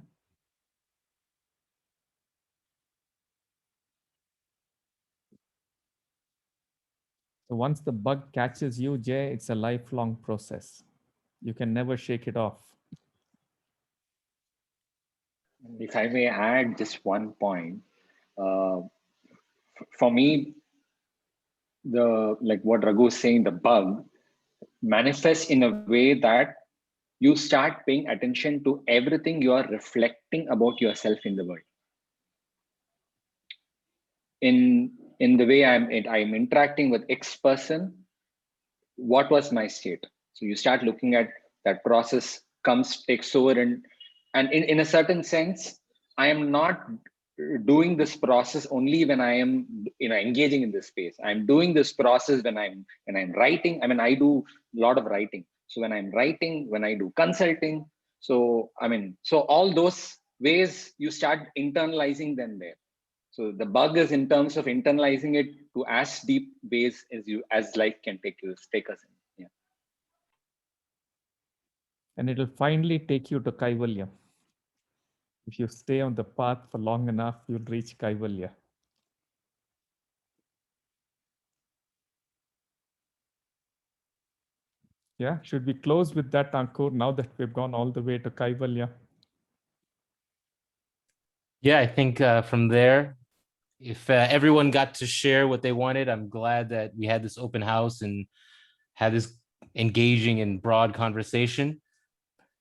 So once the bug catches you, Jay, it's a lifelong process. You can never shake it off. If I may add just one point, for me, like what Raghu is saying, the bug manifests in a way that you start paying attention to everything you are reflecting about yourself in the world. In the way I'm interacting with X person, what was my state? So you start looking at that process takes over, and in a certain sense, I am not doing this process only when I am engaging in this space. I'm doing this process when I'm writing. I mean, I do a lot of writing. So when I'm writing, when I do consulting, so all those ways you start internalizing them there. So the bug is in terms of internalizing it to as deep ways as life can take us in. Yeah. And it'll finally take you to Kaivalya. If you stay on the path for long enough, you'll reach Kaivalya. Yeah, should we close with that, Ankur, now that we've gone all the way to Kaivalya? Yeah, I think from there, if everyone got to share what they wanted, I'm glad that we had this open house and had this engaging and broad conversation.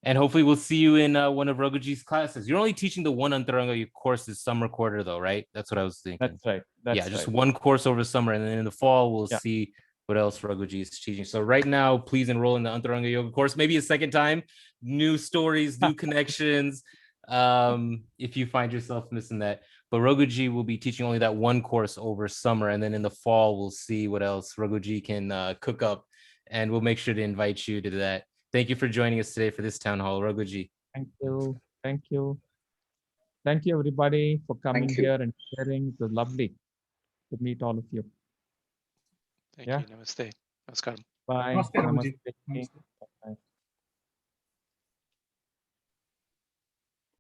And hopefully we'll see you in one of Rugoji's classes. You're only teaching the one Antaranga course this summer quarter though, right? That's what I was thinking. That's right. That's just right. one course over summer. And then in the fall, we'll see what else Rugoji is teaching. So right now, please enroll in the Antaranga Yoga course, maybe a second time, new stories, new connections. If you find yourself missing that. But Rugoji will be teaching only that one course over summer. And then in the fall, we'll see what else Rugoji can cook up. And we'll make sure to invite you to that. Thank you for joining us today for this town hall, Rugoji. Thank you. Thank you. Thank you, everybody, for coming here and sharing. It was lovely to meet all of you. Thank you. Namaste. Namaskaram. Bye. Namaste, Rugoji. Namaste. Namaste.